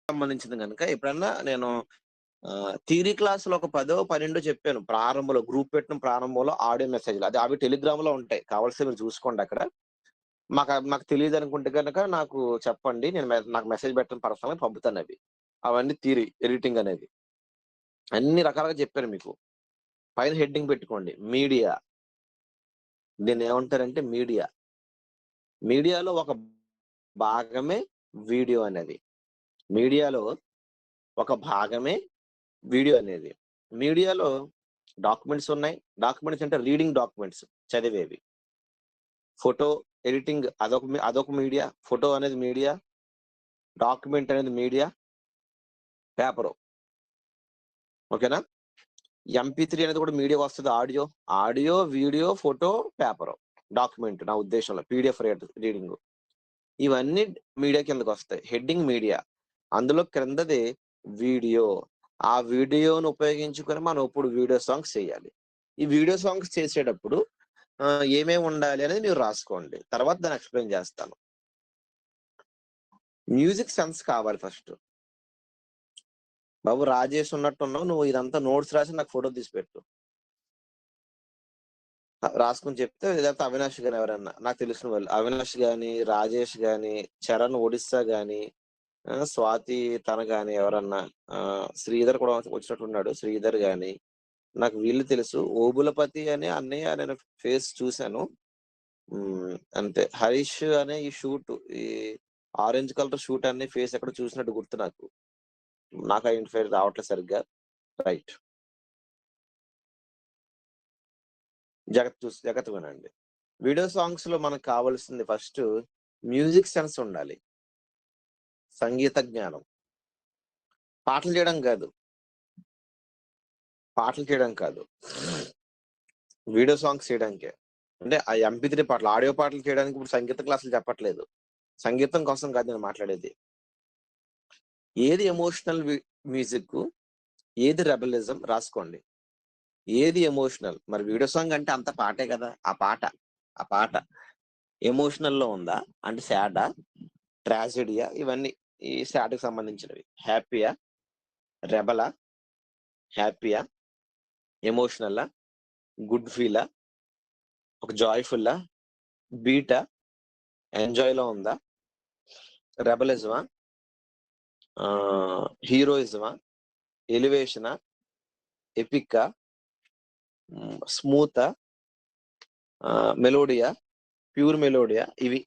సంబంధించింది గనుక ఎప్పుడన్నా నేను థియరీ క్లాస్‌లో ఒక 10 12 చెప్పాను. ప్రారంభంలో గ్రూప్ పెట్టిన ప్రారంభంలో ఆడియో మెసేజ్‌లు. అవి టెలిగ్రామ్‌లో ఉంటాయి. కావాల్సితే మీరు చూసుకోండి అక్కడ. మాకు తెలీదనుకుంటే గనక నాకు చెప్పండి. నాకు మెసేజ్ పెట్టండి పర్సనల్‌గా పంపుతానవి. అవన్నీ థియరీ ఎడిటింగ్ అనేది. అన్ని రకాలుగా చెప్పాను మీకు. పైన హెడ్డింగ్ పెట్టుకోండి. మీడియా. దీన్నేమంటారంటే మీడియా. మీడియాలో ఒక భాగమే వీడియో అనేది. మీడియాలో ఒక భాగమే వీడియో అనేది. మీడియాలో డాక్యుమెంట్స్ ఉన్నాయి. డాక్యుమెంట్స్ అంటే రీడింగ్ డాక్యుమెంట్స్ చదివేవి. ఫోటో ఎడిటింగ్ అదొక మీడియా. ఫోటో అనేది మీడియా. డాక్యుమెంట్ అనేది మీడియా. పేపరు. ఓకేనా? ఎంపీ3 అనేది కూడా మీడియా వస్తది audio. Audio, video, photo, paper. Document నా ఉద్దేశంలో. PDF reading. ఇవన్నీ మీడియా కిందకొస్తాయి. Heading media. అందులో క్రిందది వీడియో. ఆ వీడియోను ఉపయోగించుకొని మనం ఇప్పుడు వీడియో సాంగ్స్ చేయాలి. ఈ వీడియో సాంగ్స్ చేసేటప్పుడు ఏమేమి ఉండాలి అనేది మీరు రాసుకోండి. తర్వాత దాన్ని ఎక్స్‌ప్లెయిన్ చేస్తాను. మ్యూజిక్ సెన్స్ కావాలి ఫస్ట్. బాబు రాజేష్ ఉన్నట్టున్నావు. నువ్వు ఇదంతా నోట్స్ రాసి నాకు ఫోటో తీసి పెట్టు. రాసుకొని చెప్తే లేకపోతే అవినాష్ గాని ఎవరన్నా నాకు తెలిసిన వాళ్ళు. అవినాష్ గాని, రాజేష్ గాని, చరణ్ ఒడిస్సా గాని, స్వాతి తన గాని ఎవరన్నా శ్రీధర్ కూడా వచ్చినట్టున్నాడు. శ్రీధర్ గాని నాకు వీళ్ళు తెలుసు. ఓబులపతి అనే అన్నయ్య నేను ఫేస్ చూసాను. అంతే. హరీష్ అనే ఈ ఆరెంజ్ కలర్ షూట్ అనే ఫేస్ ఎక్కడో చూసినట్టు గుర్తు నాకు. నాకు ఐడెంటిఫై రావట్లేదు సరిగ్గా. రైట్. జాగ్రత్తగా వినండి. వీడియో సాంగ్స్ లో మనకు కావాల్సింది ఫస్ట్ మ్యూజిక్ సెన్స్ ఉండాలి. సంగీత జ్ఞానం. పాటలు చేయడం కాదు. వీడియో సాంగ్స్ చేయడానికే. అంటే ఆ ఎంపీ3 పాటలు, ఆడియో పాటలు చేయడానికి ఇప్పుడు సంగీత క్లాసులు చెప్పట్లేదు. సంగీతం కోసం కాదు నేను మాట్లాడేది. ఏది ఎమోషనల్ మ్యూజిక్, ఏది రెబలిజం రాసుకోండి. ఏది ఎమోషనల్ మరి వీడియో సాంగ్ అంటే అంత పాటే కదా. ఆ పాట ఎమోషనల్ లో ఉందా అంటే సాడా, ట్రాజెడియా, ఇవన్నీ ఈ సాడ్ కి సంబంధించినవి. హ్యాపీయా, రెబలా, హ్యాపీయా, ఎమోషనల్, గుడ్ ఫీలా, ఒక జాయ్ఫుల్, బీటా, ఎంజాయ్ లో ఉందా, రెబలిజమా, హీరోయిజమా, ఎలివేషనా, ఎపికా, స్మూతా, మెలోడియా, ప్యూర్ మెలోడియా. ఇవి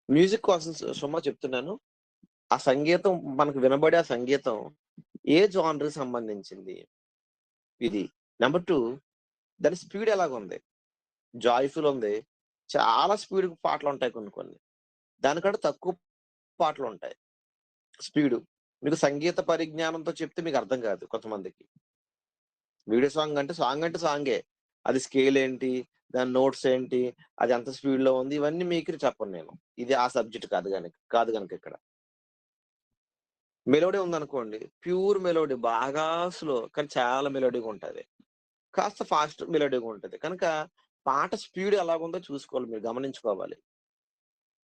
మ్యూజిక్ కోసం సుమా చెప్తున్నాను. ఆ సంగీతం మనకు వినబడే ఆ సంగీతం ఏ జానర్ సంబంధించింది ఇది. నెంబర్ 2 దాని స్పీడ్ ఎలాగుంది. జాయ్ఫుల్ ఉంది. చాలా స్పీడ్ పాటలు ఉంటాయి కొన్ని. దానికంటే తక్కువ పాటలు ఉంటాయి. స్పీడు. మీకు సంగీత పరిజ్ఞానంతో చెప్తే మీకు అర్థం కాదు కొంతమందికి. వీడియో సాంగ్ అంటే సాంగే. అది స్కేల్ ఏంటి, దాని నోట్స్ ఏంటి, అది ఎంత స్పీడ్ లో ఉంది, ఇవన్నీ మీకు చెప్పను నేను. ఇది ఆ సబ్జెక్ట్ కాదు గనుక ఇక్కడ. మెలోడీ ఉందనుకోండి, ప్యూర్ మెలోడీ బాగా స్లో కానీ చాలా మెలోడీగా ఉంటది. కాస్త ఫాస్ట్ మెలోడీగా ఉంటది. కనుక పాట స్పీడ్ ఎలాగుందో చూసుకోవాలి, మీరు గమనించుకోవాలి.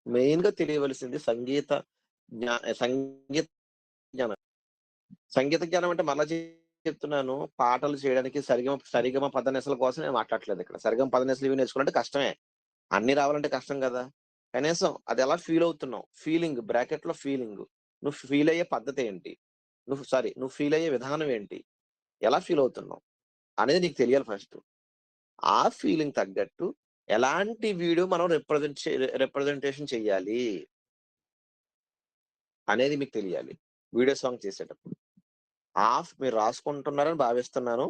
మెయిన్ గా తెలియవలసింది సంగీత జ్ఞానం. సంగీత జ్ఞానం అంటే మళ్ళా చెప్తున్నాను. పాటలు చేయడానికి సరిగమ పదనిసల కోసం నేను మాట్లాడట్లేదు ఇక్కడ. సరిగమ పదనిసలు ఇవి నేర్చుకోవాలంటే కష్టమే. అన్ని రావాలంటే కష్టం కదా. కనీసం అది ఎలా ఫీల్ అవుతున్నావు, ఫీలింగ్ బ్రాకెట్ లో ఫీలింగ్. నువ్వు ఫీల్ అయ్యే పద్ధతి ఏంటి, నువ్వు ఫీల్ అయ్యే విధానం ఏంటి, ఎలా ఫీల్ అవుతున్నావు అనేది నీకు తెలియాలి ఫస్ట్. ఆ ఫీలింగ్ తగ్గట్టు ఎలాంటి వీడియో మనం రిప్రజెంటేషన్ చెయ్యాలి అనేది మీకు తెలియాలి వీడియో సాంగ్ చేసేటప్పుడు. మీరు రాసుకుంటున్నారని భావిస్తున్నాను.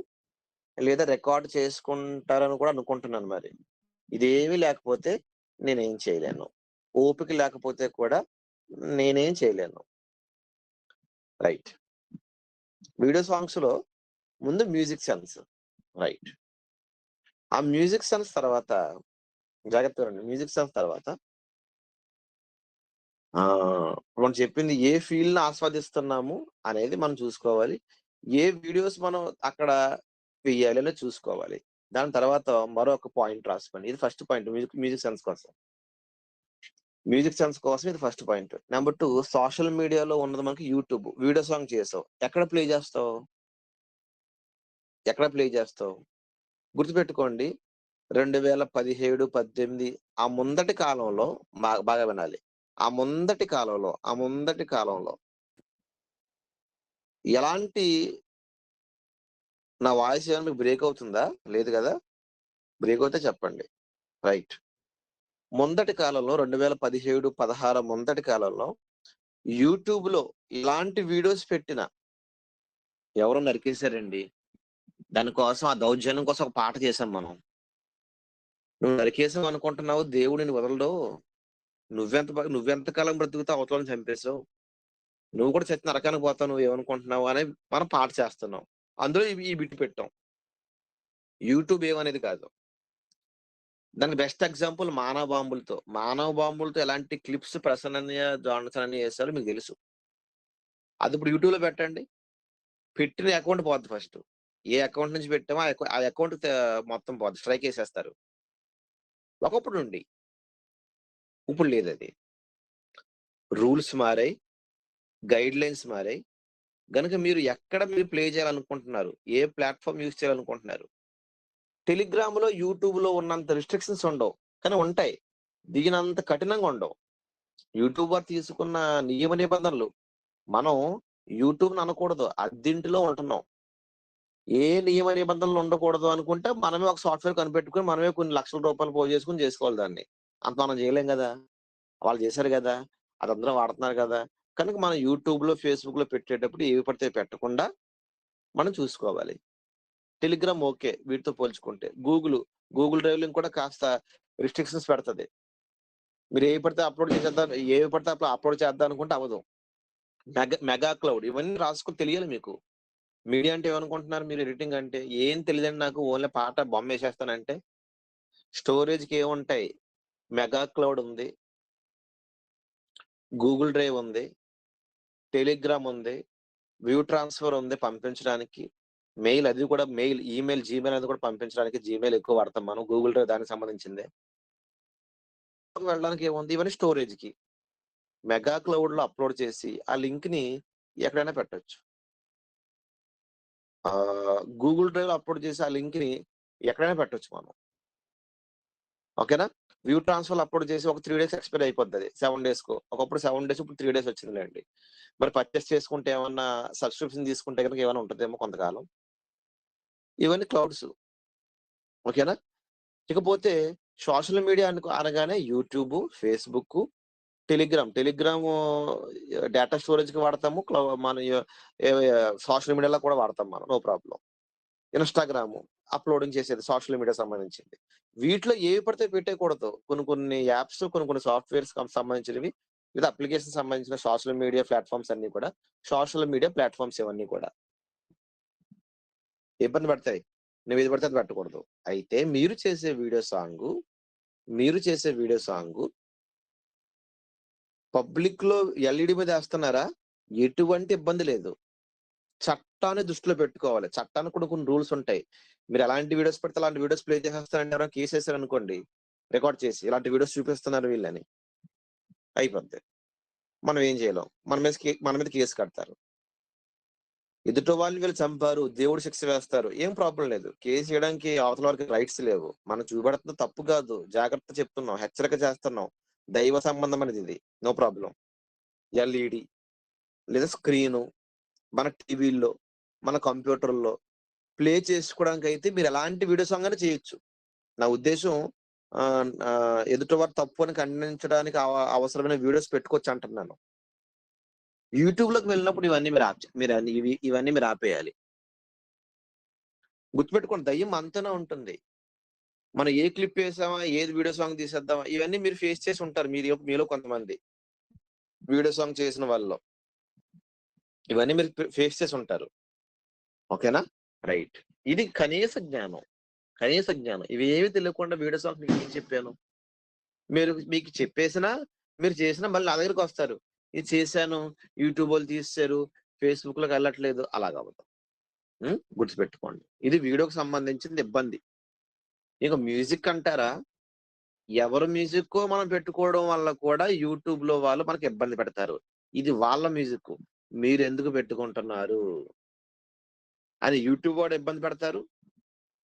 లేదా రికార్డ్ చేసుకుంటారని కూడా అనుకుంటున్నాను మరి. ఇదేమీ లేకపోతే నేనేం చేయలేను. ఓపిక లేకపోతే కూడా నేనేం చేయలేను. రైట్. వీడియో సాంగ్స్ లో ముందు మ్యూజిక్ సెన్స్. రైట్. ఆ మ్యూజిక్ సెన్స్ తర్వాత జాగ్రత్తగా వినండి. మ్యూజిక్ సెన్స్ తర్వాత మనం చెప్పింది ఏ ఫీల్‌ని ఆస్వాదిస్తున్నాము అనేది మనం చూసుకోవాలి. ఏ వీడియోస్ మనం అక్కడ వెయ్యాలి అనేది చూసుకోవాలి. దాని తర్వాత మరొక పాయింట్ రాసుకోండి. ఇది ఫస్ట్ పాయింట్ మ్యూజిక్ సెన్స్ కోసం. మ్యూజిక్ సెన్స్ కోసం ఇది ఫస్ట్ పాయింట్. నెంబర్ 2 సోషల్ మీడియాలో ఉన్నది మనకి యూట్యూబ్. వీడియో సాంగ్ చేసావు. ఎక్కడ ప్లే చేస్తావు? ఎక్కడ ప్లే చేస్తావు? గుర్తుపెట్టుకోండి 2017, 18 ఆ ముందటి కాలంలో బాగా వినాలి. ఆ ముందటి కాలంలో ఎలాంటి నా వాయిస్ ఏమైనా మీకు బ్రేక్ అవుతుందా? లేదు గదా! బ్రేక్ అవుతే చెప్పండి. రైట్. ముందటి కాలంలో 2017, 16 ముందటి కాలంలో యూట్యూబ్‌లో ఇలాంటి వీడియోస్ పెట్టిన ఎవరో నరికేసారండి. దానికోసం ఆ దౌర్జన్యం కోసం ఒక పాట చేసాం మనం. నువ్వు నరికేసావు అనుకుంటున్నావు దేవుడు నిన్ను వదలడు. నువ్వెంత కాలం బ్రతుకుతావు అవతలోని చంపేసావు. నువ్వు కూడా చచ్చి నరకానికి పోతావు నువ్వేమనుకుంటున్నావు అని మనం పాట చేస్తున్నాం. అందులో ఈ బిట్ పెట్టాం. యూట్యూబ్ ఏమనేది కాదు. దానికి బెస్ట్ ఎగ్జాంపుల్ మానవ బాంబులతో. మానవ బాంబులతో ఎలాంటి క్లిప్స్ ప్రసన్నయ్య, జాన్సన్ అని ఏసారో మీకు తెలుసు. అది ఇప్పుడు యూట్యూబ్‌లో పెట్టండి. పెట్టిన అకౌంట్ పోద్ది ఫస్ట్. ఏ అకౌంట్ నుంచి పెట్టామో ఆ అకౌంట్ మొత్తం పోద్ది. స్ట్రైక్ ఏసేస్తారు. ఒకప్పుడు నుండి. ఇప్పుడు లేదది. రూల్స్ మారాయి. గైడ్‌లైన్స్ మారాయి. గనుక మీరు ప్లే చేయాలనుకుంటున్నారు? ఏ ప్లాట్‌ఫార్మ్ యూజ్ చేయాలనుకుంటున్నారు? టెలిగ్రామ్‌లో, యూట్యూబ్‌లో ఉన్నంత రిస్ట్రిక్షన్స్ ఉండవు. కానీ ఉంటాయి. దీనంత కఠినంగా ఉండవు. యూట్యూబర్ తీసుకున్న నియమ నిబంధనలు మనం యూట్యూబ్‌ని అనకూడదు. అద్దింటిలో ఉంటున్నాం. ఏ నియమ నిబంధనలు ఉండకూడదు అనుకుంటే మనమే ఒక సాఫ్ట్‌వేర్ కనిపెట్టుకొని మనమే కొన్ని లక్షల రూపాయలు పోగేసుకొని చేసుకోవాలి దాన్ని. అంత మనం చేయలేం గదా! వాళ్ళు చేశారు గదా! అది అందరూ వాడుతున్నారు గదా! కనుక మనం యూట్యూబ్‌లో, ఫేస్‌బుక్‌లో పెట్టేటప్పుడు ఏవి పడితే అవి పెట్టకుండా మనం చూసుకోవాలి. Telegram okay. వీటితో పోల్చుకుంటే. గూగుల్ డ్రైవ్‌లింక్ కూడా కాస్త రిస్ట్రిక్షన్స్ పెడతది. మీరు ఏవి పడితే అప్‌లోడ్ చేద్దాం అనుకుంటే అవ్వదు. మెగా క్లౌడ్ ఇవన్నీ రాసుకొని తెలియాలి మీకు. మీడియా అంటే ఏమనుకుంటున్నారు మీరు ఎడిటింగ్ అంటే? ఏం తెలీదండి నాకు ఓన్లీ పాట బొమ్మేసేస్తానంటే, స్టోరేజ్‌కి ఏముంటాయి? మెగా క్లౌడ్ ఉంది. గూగుల్ డ్రైవ్ ఉంది. టెలిగ్రామ్ ఉంది. వ్యూ ట్రాన్స్‌ఫర్ ఉంది పంపించడానికి. ఈమెయిల్, జీమెయిల్ అది కూడా పంపించడానికి జీమెయిల్ ఎక్కువ వాడతాం మనం. గూగుల్ డ్రైవ్ దానికి సంబంధించిందే. వెళ్ళడానికి ఏముంది? ఇవన్నీ స్టోరేజ్‌కి. మెగా క్లౌడ్‌లో అప్‌లోడ్ చేసి ఆ లింక్‌ని ఎక్కడైనా పెట్టొచ్చు. గూగుల్ డ్రైవ్‌లో అప్‌లోడ్ చేసి ఆ లింక్‌ని ఎక్కడైనా పెట్టొచ్చు మనం. ఓకేనా? వ్యూ ట్రాన్స్‌ఫర్‌లో అప్‌లోడ్ చేసి ఒక 3 డేస్ ఎక్స్‌పైర్ అయిపోద్దది. 7 డేస్‌కో. ఒకప్పుడు 7 డేస్ ఇప్పుడు 3 డేస్ వచ్చిందిలెండి. మరి పర్చేస్ చేసుకుంటే ఏమన్నా సబ్స్క్రిప్షన్ తీసుకుంటే గనుక ఏమైనా ఉంటదేమో కొంతకాలం. ఇవన్నీ క్లౌడ్స్. ఓకేనా? ఇకపోతే సోషల్ మీడియా అనగానే యూట్యూబు, ఫేస్‌బుక్కు, టెలిగ్రాము డేటా స్టోరేజ్‌కి వాడతాము. మన సోషల్ మీడియాలో కూడా వాడతాం మనం. No problem. ఇన్‌స్టాగ్రాము అప్‌లోడింగ్ చేసేది సోషల్ మీడియాకి సంబంధించింది. వీటిలో ఏవి పడితే పెట్టేయకూడదు. కొన్ని కొన్ని యాప్స్, కొన్ని కొన్ని సాఫ్ట్‌వేర్స్‌కి సంబంధించినవి లేదా అప్లికేషన్‌కి సంబంధించిన సోషల్ మీడియా ప్లాట్‌ఫార్మ్స్ అన్నీ కూడా సోషల్ మీడియా ప్లాట్‌ఫార్మ్స్ ఇవన్నీ కూడా. ఇబ్బంది పడతాయి. నువ్వేది పడితే అది పెట్టకూడదు. అయితే మీరు చేసే వీడియో సాంగు పబ్లిక్‌లో ఎల్‌ఈడీ మీద ఏస్తున్నారా? ఎటువంటి ఇబ్బంది లేదు. చట్టాన్ని దృష్టిలో పెట్టుకోవాలి. చట్టానికి కూడా కొన్ని రూల్స్ ఉంటాయి. మీరు ఎలాంటి వీడియోస్ పెడితే అలాంటి వీడియోస్ ప్లే చేసేస్తారంటే ఎవరైనా కేసేసారనుకోండి, రికార్డ్ చేసి ఇలాంటి వీడియోస్ చూపిస్తున్నారు వీళ్ళని, అయిపోద్ది. మనం ఏం చేయలేం. మన మీద కేస్ కడతారు. ఎదుటి వాళ్ళని వీళ్ళు చంపారు, దేవుడు శిక్ష వేస్తారు. ఏం ప్రాబ్లమ్ లేదు. కేస్ చేయడానికి అవతల వారికి రైట్స్ లేవు. మనం చూపెడుతున్నది తప్పు కాదు. జాగ్రత్త చెప్తున్నాం. హెచ్చరిక చేస్తున్నాం. దైవ సంబంధమైనది ఇది. No problem. ఎల్‌ఈడీ లేదా స్క్రీను మన టీవీల్లో, మన కంప్యూటర్‌లో ప్లే చేసుకోవడానికైతే మీరు ఎలాంటి వీడియో సాంగ్ అయినా చేయొచ్చు. నా ఉద్దేశ్యం ఎదుటివారు తప్పు అని ఖండించడానికి అవసరమైన వీడియోస్ పెట్టుకోవచ్చు అంటున్నాను. యూట్యూబ్‌లోకి వెళ్ళినప్పుడు ఇవన్నీ మీరు ఆప్ మీరు అన్ని ఇవి ఇవన్నీ మీరు ఆపేయాలి. గుర్తుపెట్టుకోండి దయ్యం మనతోనే ఉంటుంది. మనం ఏ క్లిప్ ఏసామా, ఏది వీడియో సాంగ్ తీసేద్దామా, ఇవన్నీ మీరు ఫేస్ చేసి ఉంటారు. మీలో కొంతమంది వీడియో సాంగ్ చేసిన వాళ్ళలో. ఇవన్నీ మీరు ఫేస్ చేసి ఉంటారు. ఓకేనా? రైట్. ఇది కనీస జ్ఞానం. కనీస జ్ఞానం. ఇవేవి తెలియకుండా వీడియో సాంగ్స్ మీకేం చెప్పాను? మీకు చెప్పేసినా, మీరు చేసినా మళ్ళీ నా దగ్గరికొస్తారు. ఇది చేశాను, యూట్యూబోళ్ళు తీసేశారు, ఫేస్‌బుక్‌లోకి ఎళ్ళట్లేదు అలాగవ్వదు. గుర్తుపెట్టుకోండి. ఇది వీడియోకి సంబంధించింది ఇబ్బంది. ఇక మ్యూజిక్ అంటారా? ఎవరి మ్యూజిక్కో మనం పెట్టుకోవడం వల్ల కూడా యూట్యూబ్‌లో వాళ్ళు మనకి ఇబ్బంది పెడతారు. ఇది వాళ్ళ మ్యూజిక్కు. మీరెందుకు పెట్టుకుంటున్నారు? అని యూట్యూబ్ వాడు ఇబ్బంది పెడతారు.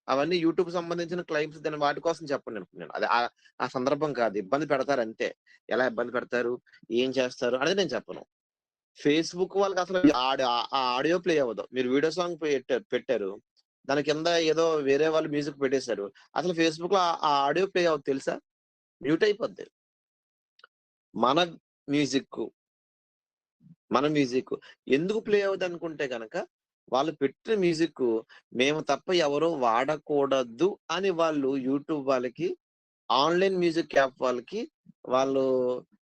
అవన్నీ యూట్యూబ్‌కి సంబంధించిన క్లెయిమ్స్ వాటి కోసం చెప్పను నేను. అది ఆ సందర్భం కాదు. ఇబ్బంది పెడతారు అంతే. ఎలా ఇబ్బంది పెడతారు? ఏం చేస్తారు? అనేది నేను చెప్పను. ఫేస్‌బుక్ వాళ్ళకసలు ఆ ఆడియో ప్లే అవ్వదు. మీరు వీడియో సాంగ్ పెట్టారు. దాని కింద ఏదో వేరే వాళ్ళు మ్యూజిక్ పెట్టేసారు. అసలు ఫేస్‌బుక్‌లో ఆ ఆడియో ప్లే అవ్వదు తెలుసా? మ్యూట్ అయిపోద్ది. మన మ్యూజిక్కు, మన మ్యూజిక్కు ఎందుకు ప్లే అవ్వదనుకుంటే గనక, వాళ్ళు పెట్టిన మ్యూజిక్కు మేము తప్ప ఎవరు వాడకూడదు అని వాళ్ళు యూట్యూబ్ వాళ్ళకి, ఆన్‌లైన్ మ్యూజిక్ యాప్ వాళ్ళకి వాళ్ళు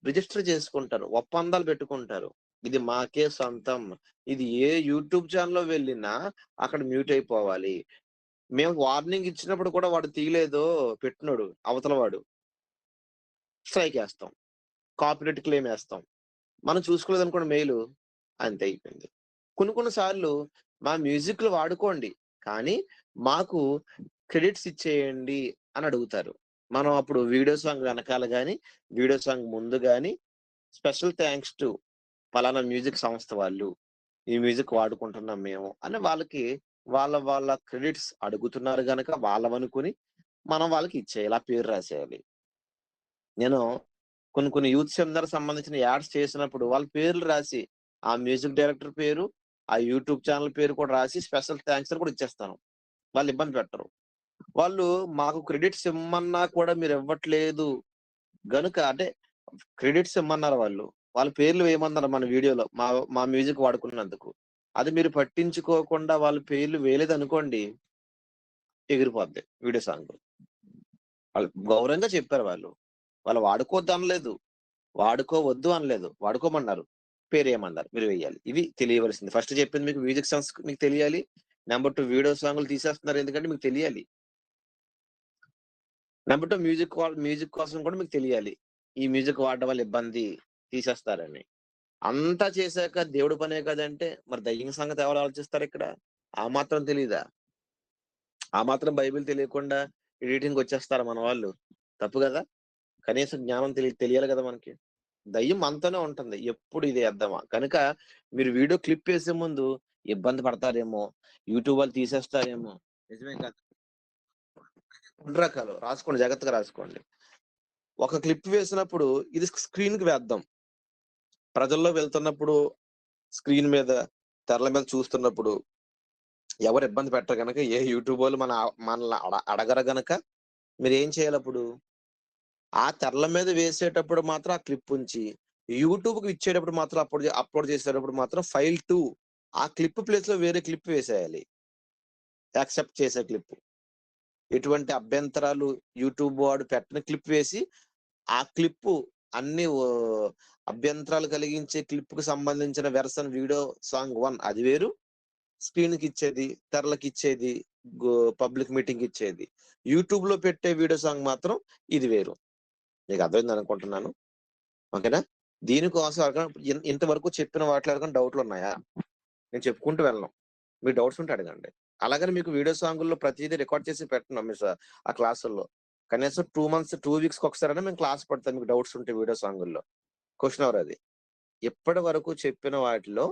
రిజిస్టర్ చేసుకుంటారు. ఒప్పందాలు పెట్టుకుంటారు. ఇది మాకే సొంతం. ఇది ఏ యూట్యూబ్ ఛానెల్‌లో వెళ్ళినా అక్కడ మ్యూట్ అయిపోవాలి. మేము వార్నింగ్ ఇచ్చినప్పుడు కూడా వాడు తీయలేదో పెట్టినోడు అవతల వాడు. స్ట్రైకేస్తాం. కాపీరైట్ క్లెయిమ్ ఏస్తాం. మనం చూసుకోలేదనుకోండి మెయిలు, అంతే అయిపోయింది. కొన్ని కొన్ని సార్లు మా మ్యూజిక్‌లు వాడుకోండి. కానీ మాకు క్రెడిట్స్ ఇచ్చేయండి అని అడుగుతారు. మనం అప్పుడు వీడియో సాంగ్ వెనకాల గాని, వీడియో సాంగ్ ముందు గాని స్పెషల్ థాంక్స్ టు పలానా మ్యూజిక్ సంస్థ వాళ్ళు. ఈ మ్యూజిక్ వాడుకుంటున్నాం మేము అని వాళ్ళకి వాళ్ళ క్రెడిట్స్ అడుగుతున్నారు గనక వాళ్ళవనుకుని మనం వాళ్ళకి ఇచ్చేయాలి. ఆ పేరు రాసేయాలి. నేను కొన్ని కొన్ని యూత్ సెమినార్ సంబంధించిన యాడ్స్ చేసినప్పుడు వాళ్ళ పేర్లు రాసి, ఆ మ్యూజిక్ డైరెక్టర్ పేరు, ఆ యూట్యూబ్ ఛానెల్ పేరు కూడా రాసి స్పెషల్ థాంక్స్ అని కూడా ఇచ్చేస్తాను. వాళ్ళు ఇబ్బంది పెట్టరు. వాళ్ళు మాకు క్రెడిట్స్ ఇమ్మన్నా కూడా మీరివ్వట్లేదు గనుక అంటే క్రెడిట్స్ ఇమ్మన్నారు వాళ్ళు. వాళ్ళ పేర్లు వేయమన్నారు మన వీడియోలో. మా మ్యూజిక్ వాడుకున్నందుకు. అది మీరు పట్టించుకోకుండా వాళ్ళ పేర్లు వేయలేదనుకోండి, ఎగిరిపోద్ది వీడియో సాంగ్. వాళ్ళు గౌరవంగా చెప్పారు వాళ్ళు. వాళ్ళు వాడుకోవద్దు అనలేదు. వాడుకోవద్దు అనలేదు. వాడుకోమన్నారు. పేరేయమన్నారు. మీరు వెయ్యాలి. ఇవి తెలియవలసింది. ఫస్ట్ చెప్పింది మీకు మ్యూజిక్ సాంగ్స్ మీకు తెలియాలి. నంబర్ 2 వీడియో సాంగులు తీసేస్తున్నారు ఎందుకంటే మీకు తెలియాలి. నంబర్ 2 మ్యూజిక్ కోసం కూడా మీకు తెలియాలి. ఈ మ్యూజిక్ వాడడం వల్ల ఇబ్బంది తీసేస్తారని. అంతా చేశాక దేవుడి పనే కదంటే, మరి దెయ్యం సంగతి ఎవరు ఆలోచిస్తారిక్కడ? ఆ మాత్రం తెలీదా? ఆ మాత్రం బైబిల్ తెలియకుండా ఎడిటింగ్‌కొచ్చేస్తారా మన వాళ్ళు? తప్పు గదా! కనీసం జ్ఞానం తెలియాలి గదా మనకి. దయ్యం మనతోనే ఉంటుంది. ఎప్పుడు ఇది చేద్దామా? కనుక మీరు వీడియో క్లిప్ ఏసే ముందు ఇబ్బంది పడతారేమో, యూట్యూబ్ వాళ్ళు తీసేస్తారేమో, నిజమే కదా! 2 రకాలు రాసుకోండి. జాగ్రత్తగా రాసుకోండి. ఒక క్లిప్ వేసినప్పుడు ఇది స్క్రీన్‌కి వేద్దాం. ప్రజల్లో వెళ్తున్నప్పుడు స్క్రీన్ మీద, తెరల మీద చూస్తున్నప్పుడు ఎవరు ఇబ్బంది పెట్టరు గనక ఏ యూట్యూబోళ్ళు మనల్ని అడగరు గనక మీరేం చేయాలప్పుడు? ఆ తెరల మీద వేసేటప్పుడు మాత్రం ఆ క్లిప్ ఉంచి, యూట్యూబ్‌కి ఇచ్చేటప్పుడు మాత్రం అప్‌లోడ్ చేసేటప్పుడు మాత్రం ఫైల్ 2 ఆ క్లిప్ ప్లేస్‌లో వేరే క్లిప్ వేసేయాలి. యాక్సెప్ట్ చేసే క్లిప్. ఎటువంటి అభ్యంతరాలు యూట్యూబ్ వాడు పెట్టని క్లిప్ వేసి, ఆ క్లిప్పు అన్ని అభ్యంతరాలు కలిగించే క్లిప్‌కి సంబంధించిన వెర్షన్ వీడియో సాంగ్ 1 అది వేరు. స్క్రీన్‌కిచ్చేది, తెరలకిచ్చేది, గో పబ్లిక్ మీటింగ్‌కిచ్చేది. యూట్యూబ్‌లో పెట్టే వీడియో సాంగ్ మాత్రం ఇది వేరు. మీకు అర్థమైందనుకుంటున్నాను. ఓకేనా? దీనికోసం ఇంతవరకు చెప్పిన వాటిలో ఎవరికైనా డౌట్‌లున్నాయా? నేను చెప్పుకుంటూ వెళ్ళను. మీకు డౌట్స్ ఉంటే అడగండి. అలాగని మీకు వీడియో సాంగుల్లో ప్రతీదీ రికార్డ్ చేసి పెట్టను ఆ క్లాసుల్లో. కనీసం 2 వీక్స్‌కి ఒకసారైనా మేము క్లాస్ పెడతాం మీకు డౌట్స్ ఉంటే వీడియో సాంగుల్లో. క్వెషన్ అవర్ అది. ఇప్పటి వరకు చెప్పిన వాటిలో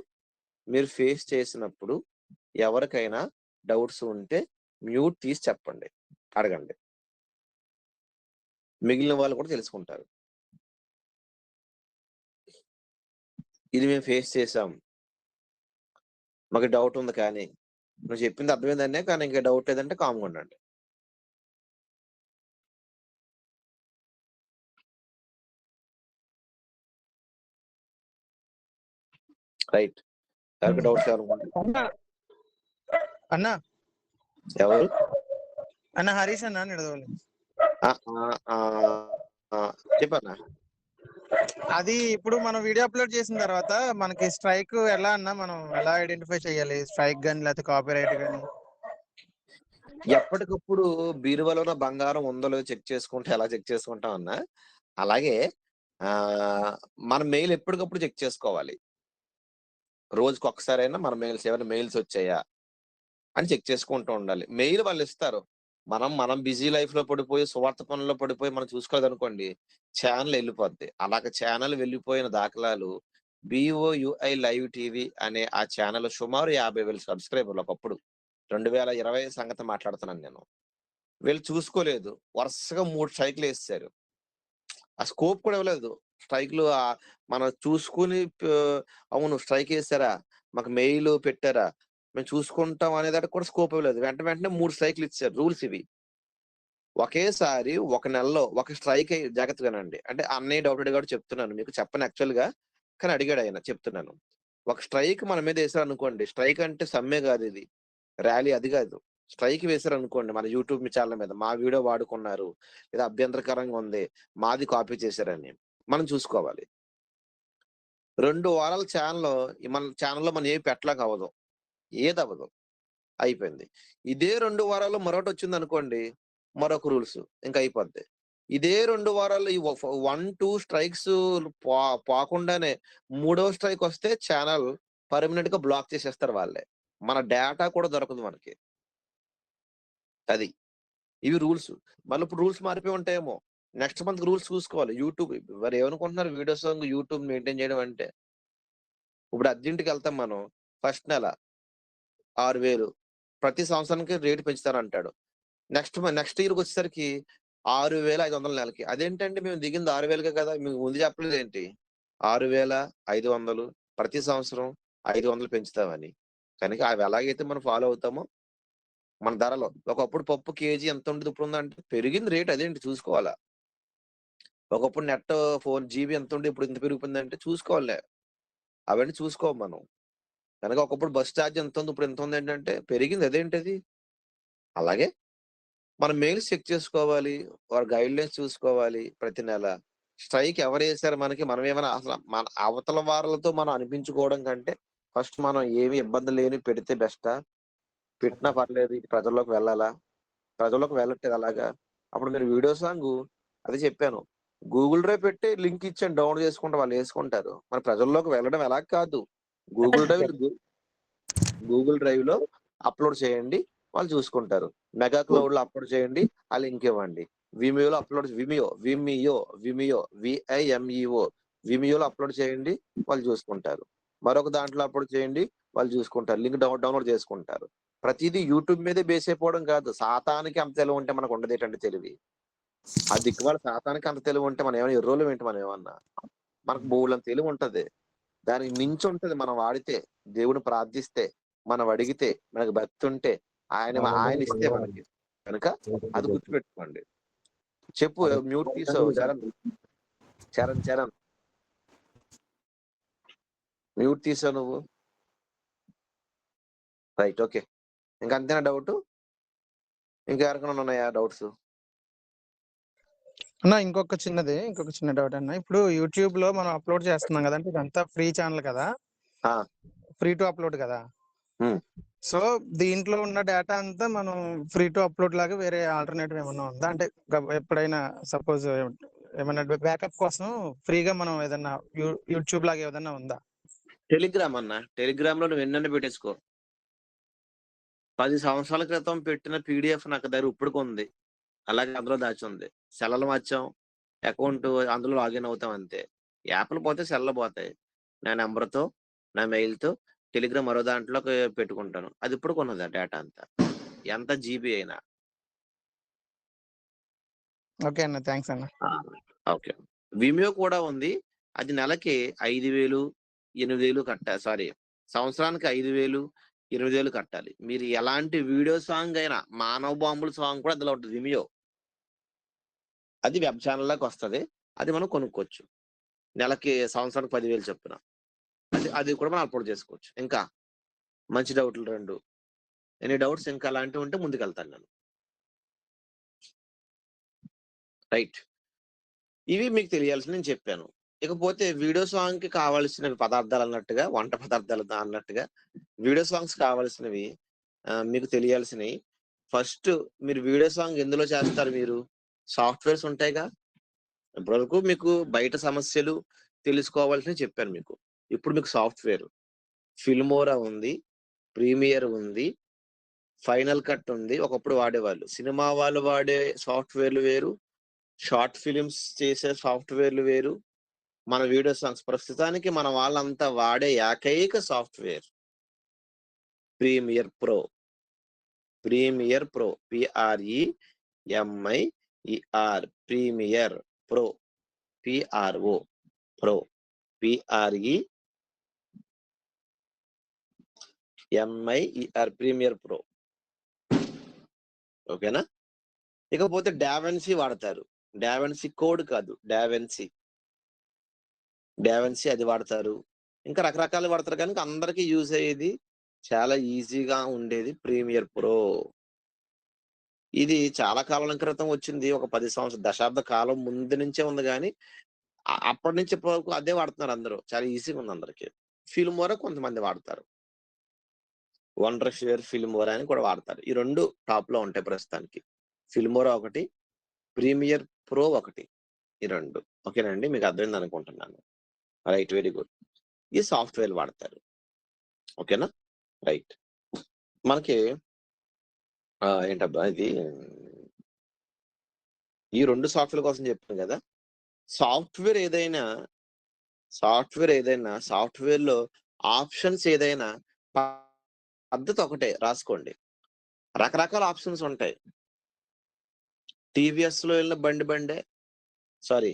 మీరు ఫేస్ చేసినప్పుడు ఎవరికైనా డౌట్స్ ఉంటే మ్యూట్ తీసి చెప్పండి. అడగండి. మిగిలిన వాళ్ళు కూడా తెలుసుకుంటారు. ఇది మేము ఫేస్ చేసాం. మాకు డౌట్ ఉంది కానీ. నువ్వు చెప్పింది అర్థమైందన్నే కానీ ఇంకా డౌట్ లేదంటే కామ్‌గా ఉండండి. రైట్. ఎవరికి డౌట్స్ ఎవరికి అన్న అన్న ఎవరు? అన్న హరీష్ అన్న నిడదవోలు. ఆ! ఆ! ఆ! ఆ! చెప్పన్నా. అది ఇప్పుడు మనం వీడియో అప్లోడ్ చేసిన తర్వాత మనకి స్ట్రైక్ ఎలా అన్న మనం ఎలా ఐడెంటిఫై చేయాలి? స్ట్రైక్ గాని లేకపోతే కాపీరైట్ గాని? ఎప్పటికప్పుడు బీరువాలో ఉన్న బంగారం ఉందో లేదో చెక్ చేసుకుంటే ఎలా చెక్ చేసుకుంటాం అన్నా, అలాగే ఆహ్, మన మెయిల్ ఎప్పటికప్పుడు చెక్ చేసుకోవాలి. రోజుకొకసారైనా మన ఏమైనా మెయిల్స్ వచ్చాయా అని చెక్ చేసుకుంటూ ఉండాలి. మెయిల్ వాళ్ళిస్తారు. మనం బిజీ లైఫ్ లో పడిపోయి సువార్త పనుల్లో పడిపోయి మనం చూసుకోలేదనుకోండి, ఛానల్ వెళ్ళిపోద్ది. అలాగ ఛానల్ వెళ్ళిపోయిన దాఖలాలు BOUI లైవ్ టీవీ అనే ఆ ఛానల్ సుమారు 50,000 సబ్స్క్రైబర్లు ఒకప్పుడు. 2020 సంగతి మాట్లాడుతున్నాను నేను. వీళ్ళు చూసుకోలేదు. వరుసగా 3 స్ట్రైక్‌లేసేశారు. ఆ స్కోప్ కూడా ఇవ్వలేదు. స్ట్రైక్‌లు మనం చూసుకొని అవును స్ట్రైకేసారా? మాకు మెయిల్ పెట్టారా? మేము చూసుకుంటాం అనేదానికి కూడా స్కోప్ ఇవ్వలేదు. వెంటనే 3 స్ట్రైక్‌లు ఇచ్చారు. రూల్స్ ఇవి. ఒకేసారి ఒక నెలలో ఒక స్ట్రైక్ జాగ్రత్తగా వినండి. అంటే అన్నయ్య డౌట్ అడిగాడు చెప్తున్నాను. మీకు చెప్పను యాక్చువల్‌గా. కానీ అడిగాడాయన చెప్తున్నాను. ఒక స్ట్రైక్ మన మీద ఏసారనుకోండి. స్ట్రైక్ అంటే సమ్మె గాదిది. ర్యాలీ అది గాదు. స్ట్రైక్ వేశారనుకోండి మన యూట్యూబ్ ఛానెల్ మీద. మా వీడియో వాడుకున్నారు. లేదా అభ్యంతరకరంగా ఉంది. మాది కాపీ చేశారని. మనం చూసుకోవాలి. 2 వారాల మన ఛానెల్‌లో మనం ఏమి పెట్టలేకవ్వదు. ఏదవ్వదు. అయిపోయింది. ఇదే 2 వారాల్లో మరొకటొచ్చిందనుకోండి, మరొక రూల్స్ ఇంక అయిపోద్ది. ఇదే 2 వారాల్లో ఈ 1, 2 స్ట్రైక్స్ పో పోకుండానే మూడో స్ట్రైకొస్తే ఛానల్ పర్మనెంట్‌గా బ్లాక్ చేసేస్తారు వాళ్ళే. మన డేటా కూడా దొరకదు మనకి. అది. ఇవి రూల్స్. మళ్ళిప్పుడు రూల్స్ మారిపోయి ఉంటాయేమో. నెక్స్ట్ మంత్ రూల్స్ చూసుకోవాలి. యూట్యూబ్ మరేమనుకుంటున్నారు వీడియో సాంగ్ యూట్యూబ్ మెయింటైన్ చేయడం అంటే. ఇప్పుడు అర్జెంట్‌కెళ్తాం మనం. ఫస్ట్ నెల 6,000 ప్రతి సంవత్సరానికి రేట్ పెంచుతానంటాడు. నెక్స్ట్ ఇయర్‌కొచ్చేసరికి 6,500 నెలకి. అదేంటండి మేము దిగింది 6,000కే కదా! మీకు ముందు చెప్పలేదేంటి? 6,500 ప్రతి సంవత్సరం 500 పెంచుతామని. కనుక అవి ఎలాగైతే మనం ఫాలో అవుతామో, మన ధరలో ఒకప్పుడు పప్పు కేజీ ఎంతుండేది ఇప్పుడుందంటే పెరిగింది రేట్ అదేంటి చూసుకోవాలా. ఒకప్పుడు నెట్ ఫోన్ జీబీ ఎంతుండే ఇప్పుడు ఇంత పెరిగిపోయిందంటే చూసుకోవాలే. అవన్నీ చూసుకోము మనం. కనుక ఒకప్పుడు బస్ చార్జ్ ఎంతుంది ఇప్పుడు ఎంతుందేంటంటే పెరిగింది అదేంటది? అలాగే మనం మెయిల్స్ చెక్ చేసుకోవాలి. వారి గైడ్‌లైన్స్ చూసుకోవాలి ప్రతి నెల. స్ట్రైక్ ఎవరేసారు మనకి? మనమేమైనా అసల మన అవతల వారులతో మనం అనిపించుకోవడం కంటే, ఫస్ట్ మనం ఏమి ఇబ్బంది లేనివి పెడితే బెస్టా? పెట్టినా పర్లేదు ఇది ప్రజల్లోకి వెళ్ళాలా? ప్రజల్లోకి వెళ్ళట్లేదు అలాగా. అప్పుడు మీరు వీడియో సాంగు అదే చెప్పాను. గూగుల్ డ్రైవ్ పెట్టి లింక్ ఇచ్చాను డౌన్‌లోడ్ చేసుకుంటే వాళ్ళేసుకుంటారు. మరి ప్రజల్లోకి వెళ్ళడం ఎలా కాదు. గూగుల్ డ్రైవ్ గూగుల్ డ్రైవ్‌లో అప్‌లోడ్ చేయండి. వాళ్ళు చూసుకుంటారు. మెగా క్లౌడ్‌లో అప్‌లోడ్ చేయండి. ఆ లింక్ ఇవ్వండి. విమియోలో అప్‌లోడ్ విమియోలో అప్‌లోడ్ చేయండి. వాళ్ళు చూసుకుంటారు. మరొక దాంట్లో అప్‌లోడ్ చేయండి. వాళ్ళు చూసుకుంటారు. లింక్ డౌన్‌లోడ్ చేసుకుంటారు. ప్రతీదీ యూట్యూబ్ మీదే బేస్ అయిపోవడం కాదు. సాతానికి అంత తెలివి ఉంటే మనకు ఉండదేటండి తెలివి. ఆ దిక్కుమాలిన సాతానికి అంత తెలివి ఉంటే మనం ఏమైనా ఎర్రోళ్ళమేంటి మనం ఏమన్నా? మనకు బోలెడంత తెలివి ఉంటది. దానికి మించి ఉంటది మనం వాడితే. దేవుడిని ప్రార్థిస్తే, మనం అడిగితే, మనకు భక్తి ఉంటే, ఆయన ఇస్తే మనకి. కనుక అది గుర్తుపెట్టుకోండి. చెప్పు మ్యూట్ తీసావు చరణ్. మ్యూట్ తీసావు నువ్వు. Right okay. ఇంక అంతేనా డౌటు? ఇంకా ఎవరికైనా ఉన్నాయా డౌట్స్? అన్న ఇంకొక చిన్న డౌట్ అన్న. ఇప్పుడు యూట్యూబ్‌లో మనం అప్‌లోడ్ చేస్తున్నాం గదండీ! ఇదంతా ఫ్రీ ఛానెల్ కదా! ఆ! ఫ్రీ టు అప్‌లోడ్ కదా! హ్మ్. సో, దీంట్లో ఉన్న డేటా అంతా మనం ఫ్రీ టు అప్‌లోడ్ లాగా వేరే ఆల్టర్‌నేటివ్ ఏమన్నా ఉందా? అంటే ఎప్పుడైనా సపోజ్ ఏమన్నా బ్యాకప్ కోసం ఫ్రీగా మనం ఏదన్నా యూట్యూబ్ లాగా ఏదన్నా ఉందా? టెలిగ్రామ్ అన్న. టెలిగ్రామ్‌లో నువ్వు ఎన్నైనా పెట్టేసుకో. 10 సంవత్సరాల క్రితం పెట్టిన పీడీఎఫ్ నాకు దగ్గర ఇప్పటికుంది. అలాగే అందులో దాచుంది. సెల్‌లు మార్చాం. అకౌంట్ అందులో లాగిన్ అవుతాం అంతే. యాప్‌లు పోతే సెల్‌లు పోతాయి. నా నంబర్‌తో, నా మెయిల్‌తో టెలిగ్రామ్ మరో దాంట్లోకి పెట్టుకుంటాను. అది ఇప్పటికున్నది ఆ డేటా అంతా. ఎంత జీబీ అయినా. ఓకే అన్న. థాంక్స్ అన్న. ఆ! ఓకే. విమియో కూడా ఉంది. అది నెలకి 5,000, 8,000 సారీ సంవత్సరానికి 5,000, 8,000 కట్టాలి. మీరు ఎలాంటి వీడియో సాంగ్ అయినా, మానవ బాంబుల సాంగ్ కూడా అందులో ఉంటది విమియో. అది వెబ్ ఛానెల్‌లోకొస్తది. అది మనం కొనుక్కోవచ్చు. నెలకి సంవత్సరానికి 10,000 చొప్పున. అది కూడా మనం అప్‌లోడ్ చేసుకోవచ్చు. ఇంకా మంచి డౌట్‌లు 2. ఎనీ డౌట్స్ ఇంకా అలాంటివి ఉంటే ముందుకెళ్తాను నేను. రైట్. ఇవి మీకు తెలియాల్సినవి నేను చెప్పాను. ఇకపోతే వీడియో సాంగ్‌కి కావాల్సిన పదార్థాలన్నట్టుగా, వంట పదార్థాలు అన్నట్టుగా వీడియో సాంగ్స్ కావాల్సినవి మీకు తెలియాల్సినయి. ఫస్ట్ మీరు వీడియో సాంగ్ ఎందులో చేస్తారు మీరు? సాఫ్ట్‌వేర్స్ ఉంటాయిగా. ఇప్పటివరకు మీకు బయట సమస్యలు తెలుసుకోవాల్సినవి చెప్పాను మీకు. ఇప్పుడు మీకు సాఫ్ట్‌వేర్. ఫిల్మోరా ఉంది. ప్రీమియర్ ఉంది. ఫైనల్ కట్ ఉంది, ఒకప్పుడు వాడేవాళ్ళు. సినిమా వాళ్ళు వాడే సాఫ్ట్వేర్లు వేరు, షార్ట్ ఫిలిమ్స్ చేసే సాఫ్ట్వేర్లు వేరు, మన వీడియో సాంగ్స్. ప్రస్తుతానికి మన వాళ్ళంతా వాడే ఏకైక software Premiere Pro. Premiere Pro, PREMIER, Premiere Pro, PRO, Pro, PREMIER, Premiere Pro. ఓకేనా? ఇకపోతే డావెన్సీ వాడతారు. డావెన్సీ కోడ్ కాదు, డావెన్సీ అది వాడతారు. ఇంకా రకరకాలు వాడతారు, కనుక అందరికీ యూజ్ అయ్యేది, చాలా ఈజీగా ఉండేది ప్రీమియర్ ప్రో. ఇది చాలా కాలం క్రితం వచ్చింది, ఒక 10 సంవత్సరాల దశాబ్ద కాలం ముందు నుంచే ఉంది, కానీ అప్పటి నుంచి ఇప్పటి వరకు అదే వాడుతున్నారు అందరూ. చాలా ఈజీగా ఉంది అందరికి. ఫిల్మోరా కొంతమంది వాడతారు, వండర్ షేర్ ఫిల్మోరా అని కూడా వాడతారు. ఈ రెండు టాప్ లో ఉంటాయి ప్రస్తుతానికి. ఫిల్మోరా ఒకటి, ప్రీమియర్ ప్రో ఒకటి, ఈ రెండు. ఓకేనండి, మీకు అర్థమైంది అనుకుంటున్నాను. Right, very good. ఈ సాఫ్ట్వేర్ వాడతారు. ఓకేనా? రైట్. మనకి ఏంటబ్బా ఇది, ఈ రెండు సాఫ్ట్వేర్ కోసం చెప్పాను కదా. సాఫ్ట్వేర్ ఏదైనా సాఫ్ట్వేర్ లో ఆప్షన్స్ ఏదైనా పద్ధతి ఒకటే, రాసుకోండి. రకరకాల ఆప్షన్స్ ఉంటాయి. టీవీఎస్ లో వెళ్ళిన బండే, సారీ,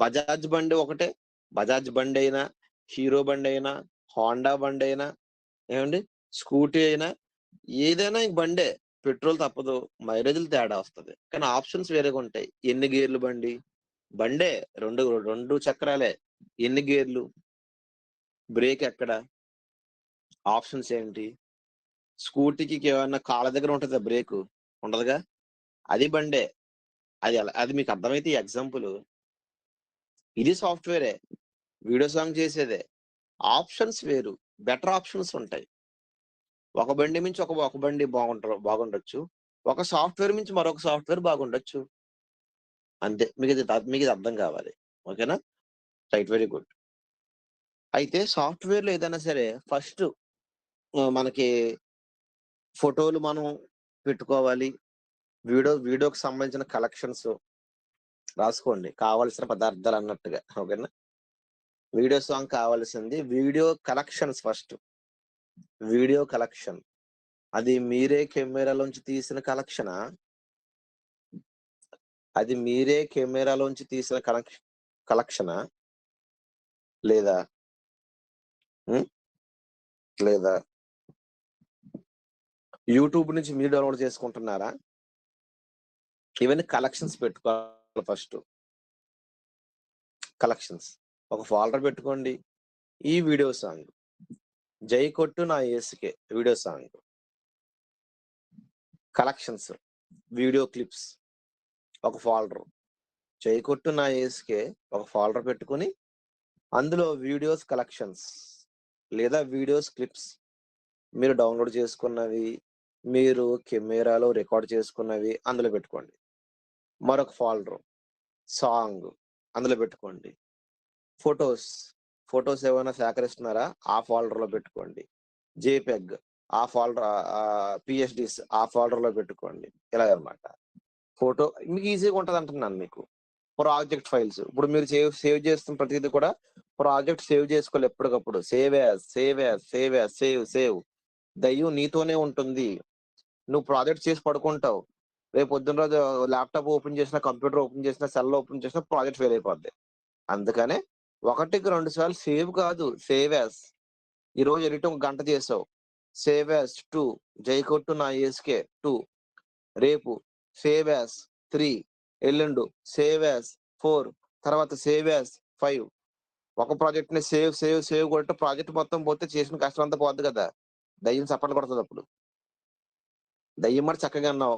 బజాజ్ బండి ఒకటే. బజాజ్ బండి అయినా, హీరో బండి అయినా, హోండా బండి అయినా, ఏమండి, స్కూటీ అయినా, ఏదైనా బండే. పెట్రోల్ తప్పదు, మైలేజీలు తేడా వస్తుంది, కానీ ఆప్షన్స్ వేరేగా ఉంటాయి. ఎన్ని గేర్లు బండే, రెండు చక్రాలే, ఎన్ని గేర్లు, బ్రేక్ ఎక్కడ, ఆప్షన్స్ ఏంటి. స్కూటీకి ఏమన్నా కాళ్ళ దగ్గర ఉంటుందా బ్రేక్? ఉండదుగా, అది బండే. అది మీకు అర్థమైతే ఎగ్జాంపుల్. ఇది సాఫ్ట్వేరే, వీడియో సాంగ్ చేసేదే. ఆప్షన్స్ వేరు, బెటర్ ఆప్షన్స్ ఉంటాయి. ఒక బండి మించి ఒక బండి బాగుండొచ్చు, ఒక సాఫ్ట్వేర్ మించి మరొక సాఫ్ట్వేర్ బాగుండొచ్చు. అంతే, మీకు ఇది అర్థం కావాలి. ఓకేనా? Right, very good. అయితే సాఫ్ట్వేర్లో ఏదైనా సరే ఫస్ట్ మనకి ఫోటోలు మనం పెట్టుకోవాలి. వీడియోకి సంబంధించిన కలెక్షన్స్ రాసుకోండి, కావాల్సిన పదార్థాలు అన్నట్టుగా. ఓకేనా? వీడియో సాంగ్ కావాల్సింది video collections. First video collection, అది మీరే కెమెరాలోంచి తీసిన కలెక్షనా? కలెక్షనా లేదా లేదా యూట్యూబ్ నుంచి మీరు డౌన్లోడ్ చేసుకుంటున్నారా? ఇవన్నీ కలెక్షన్స్ పెట్టుకోవాలి. ఫస్ట్ కలెక్షన్స్ ఒక ఫోల్డర్ పెట్టుకోండి. ఈ వీడియో సాంగ్, జై కొట్టు నా ఏసుకే video song, collections, video clips ఒక ఫోల్డర్, జై కొట్టు నా ఏసుకే ఒక ఫోల్డర్ పెట్టుకుని, అందులో వీడియోస్ కలెక్షన్స్ లేదా వీడియోస్ క్లిప్స్, మీరు డౌన్లోడ్ చేసుకున్నవి, మీరు కెమెరాలో రికార్డ్ చేసుకున్నవి అందులో పెట్టుకోండి. మరొక ఫోల్డర్ సాంగ్, అందులో పెట్టుకోండి. ఫొటోస్ ఏమైనా సేకరిస్తున్నారా? ఆ ఫోల్డర్ లో పెట్టుకోండి. జేపెగ్ ఆ ఫోల్డర్, పిఎస్డిస్ ఆ ఫోల్డర్ లో పెట్టుకోండి. ఇలాగనమాట. ఫోటో మీకు ఈజీగా ఉంటది అంటున్నాను. మీకు ప్రాజెక్ట్ ఫైల్స్, ఇప్పుడు మీరు సేవ్ చేస్తున్న ప్రతిదీ కూడా ప్రాజెక్ట్ సేవ్ చేసుకోవాలి ఎప్పటికప్పుడు. సేవ్. దయ్యం నీతోనే ఉంటుంది. నువ్వు ప్రాజెక్ట్ చేసి పడుకుంటావు, రేపు పొద్దున్న రోజు ల్యాప్టాప్ ఓపెన్ చేసినా, కంప్యూటర్ ఓపెన్ చేసినా, సెల్ ఓపెన్ చేసినా ప్రాజెక్ట్ ఫెయిల్ అయిపోద్ది. అందుకనే 1కి 2 సార్లు సేవ్ కాదు, సేవ్ యాస్. ఈ రోజు ఎడిట్ 1 గంట చేసావు, సేవ్ యాస్ 2, జై కొట్టు నా ఏస్కే 2. రేపు సేవ్ యాస్ 3, ఎల్లుండు సేవ్ యాస్ 4, తర్వాత సేవ్ యాస్ 5. ఒక ప్రాజెక్ట్ ని సేవ్ కొట్టి ప్రాజెక్ట్ మొత్తం పోతే చేసిన కష్టం అంతా పోద్ది కదా. దయ్యం చప్పట్లు కొడుతుంది అప్పుడు. దయ్యం మరి చక్కగా అన్నావు,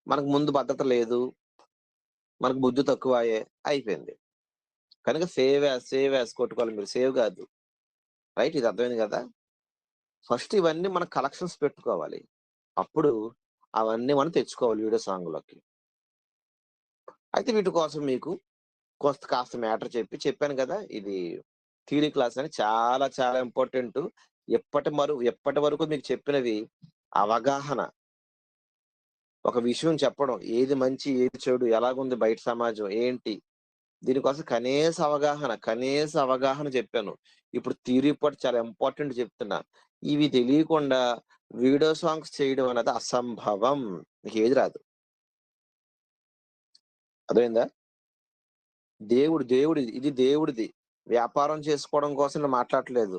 మనకు ముందు భద్రత లేదు, మనకు బుద్ధి తక్కువ అయిపోయింది. కనుక సేవ్ యాస్ కొట్టుకోవాలి మీరు, సేవ్ కాదు. రైట్, ఇది అర్థమైంది కదా. ఫస్ట్ ఇవన్నీ మన కలెక్షన్స్ పెట్టుకోవాలి, అప్పుడు అవన్నీ మనం తెచ్చుకోవాలి వీడియో సాంగ్ లోకి. అయితే వీటి కోసం మీకు కాస్త మ్యాటర్ చెప్పాను కదా. ఇది థియరీ క్లాస్ అని చాలా చాలా ఇంపార్టెంట్. ఎప్పటి వరకు మీకు చెప్పినవి అవగాహన, ఒక విషయం చెప్పడం, ఏది మంచి, ఏది చెడు, ఎలాగుంది బయట సమాజం, ఏంటి? దీనికోసం కనీస అవగాహన చెప్పాను. ఇప్పుడు థియరీ పార్ట్ చాలా ఇంపార్టెంట్ చెప్తున్నా. ఇవి తెలియకుండా వీడియో సాంగ్స్ చేయడం అనేది అసంభవం. నీకేది రాదు. అర్థమైందా? ఇది దేవుడిది. వ్యాపారం చేసుకోవడం కోసం నేను మాట్లాడట్లేదు.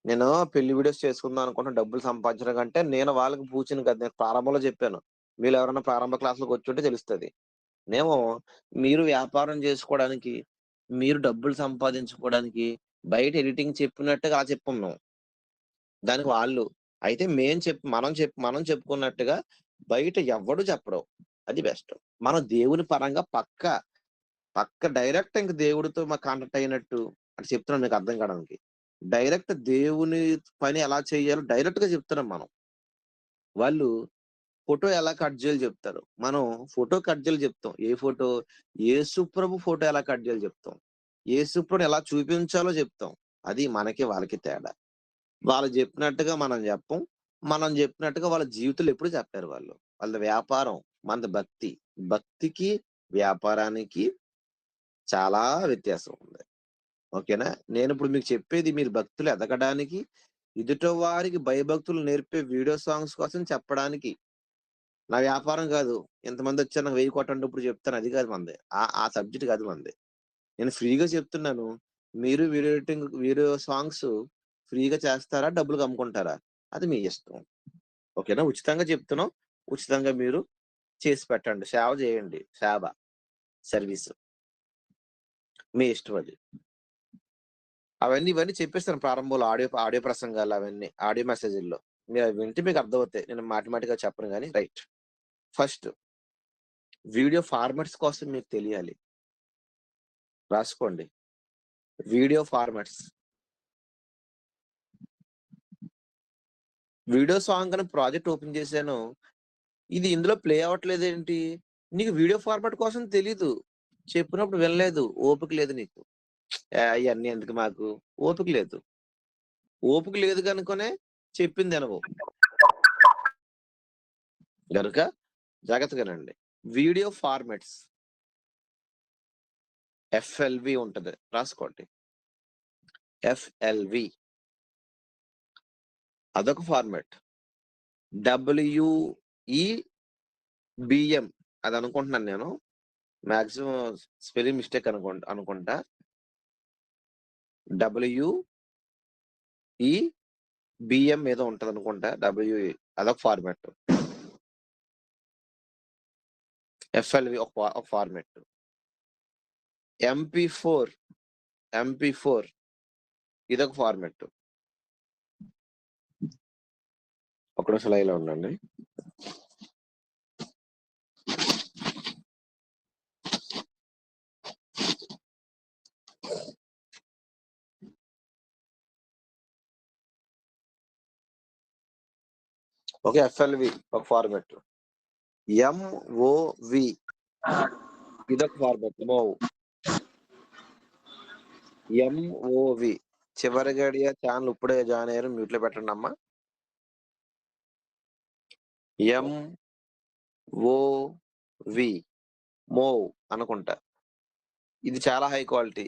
నేను పెళ్లి వీడియోస్ చేసుకుందాం అనుకుంటున్నా డబ్బులు సంపాదించడం కంటే, నేను వాళ్ళకి పూచిన కదా! నేను ప్రారంభంలో చెప్పాను. మీరెవరైనా ప్రారంభ క్లాస్‌లోకి వచ్చుంటే తెలుస్తది. మేము మీరు వ్యాపారం చేసుకోవడానికి, మీరు డబ్బులు సంపాదించుకోవడానికి, బయట ఎడిటింగ్ చెప్పినట్టుగా అలా చెప్పం మేము. దానికి వాళ్ళు. అయితే మనం చెప్పుకున్నట్టుగా బయట ఎవ్వడు చెప్పడు. అది బెస్ట్. మనం దేవుని పరంగా పక్క డైరెక్ట్ ఇంక దేవుడితో కాంటాక్ట్ అయినట్టు అని చెప్తున్నాను మీకు అర్థం కావడానికి. డైరెక్ట్ దేవుని పని ఎలా చేయాలో డైరెక్ట్‌గా చెప్తున్నాం మనం. వాళ్ళు ఫోటో ఎలా కట్ చేయాలో చెప్తారు. మనం ఫోటో కట్ చేయాలో చెప్తాం. ఏ ఫోటో? యేసుప్రభు ఫోటో ఎలా కట్ చేయాలో చెప్తాం. యేసుప్రభుని ఎలా చూపించాలో చెప్తాం. అది మనకి వాళ్ళకి తేడా. వాళ్ళు చెప్పినట్టుగా మనం చెప్పం. మనం చెప్పినట్టుగా వాళ్ళ జీవితంలో ఎప్పుడు చెప్పారు వాళ్ళు. వాళ్ళది వ్యాపారం, మనది భక్తి. భక్తికి, వ్యాపారానికి చాలా వ్యత్యాసం ఉంది. ఓకేనా? నేనిప్పుడు మీకు చెప్పేది మీరు భక్తులు ఎదగడానికి, ఎదుట వారికి భయభక్తులు నేర్పే వీడియో సాంగ్స్ కోసం చెప్పడానికి. నా వ్యాపారం కాదు. ఇంతమందొచ్చారు నాకు 1000 కొట్టండి ఇప్పుడు చెప్తాను అది కాదు మనది. ఆ సబ్జెక్ట్ కాదు మనది. నేను ఫ్రీగా చెప్తున్నాను. మీరు వీడియో సాంగ్స్ ఫ్రీగా చేస్తారా? డబ్బులకి అమ్ముకుంటారా? అది మీ ఇష్టం. ఓకేనా? ఉచితంగా చెప్తున్నాం. ఉచితంగా మీరు చేసి పెట్టండి. సేవ చేయండి. సర్వీస్. మీ ఇష్టం అది. ఇవన్నీ చెప్పేస్తాను ప్రారంభంలో ఆడియో ప్రసంగాలు అవన్నీ. ఆడియో మెసేజుల్లో. మీరు అవి వింటే మీకు అర్థమవుతాయి. నేను మాటిమాటిగా చెప్పను గానీ రైట్. ఫస్ట్ వీడియో ఫార్మాట్స్ కోసం మీకు తెలియాలి. రాసుకోండి. Video formats. వీడియో సాంగ్ అని ప్రాజెక్ట్ ఓపెన్ చేశాను. ఇది ఇందులో ప్లే అవ్వట్లేదేంటి? నీకు వీడియో ఫార్మాట్ కోసం తెలీదు. చెప్పినప్పుడు వినలేదు. ఓపిక లేదు నీకు. ఇయన్నీ ఎందుకు మాకు? ఓపిక లేదు. ఓపిక లేదు గనుకనే చెప్పింది వినవు. గనుక జాగ్రత్తగానండి. Video formats. ఎఫ్ఎల్‌వి ఉంటది. రాసుకోండి. ఎఫ్ఎల్‌వి. అదొక ఫార్మాట్. డబ్ల్యూఈబీఎం అది అనుకుంటున్నాను నేను. మాక్సిమం స్పెల్లింగ్ మిస్టేక్ అనుకుంటా. డబ్ల్యూఈబీఎం ఏదో ఉంటదనుకుంటా. అదొక ఫార్మాట్. ఎఫ్ఎల్‌వి ఒక ఫార్మాట్. ఎంపీ4 ఇదొక ఫార్మాట్. ఒక్క నిమిషం లైన్‌లో ఉండండి. ఓకే. ఎఫ్ఎల్‌వి ఒక ఫార్మాట్. ఎంఓవి ఇదొక ఫార్మాట్. ఎంఓవి చివరి గడియ ఛానల్ ఇప్పుడే జాయిన్ అయ్యారు. మ్యూట్‌లో పెట్టండమ్మా. ఎంఓవి మోవ్ అనుకుంటా. ఇది చాలా హై క్వాలిటీ.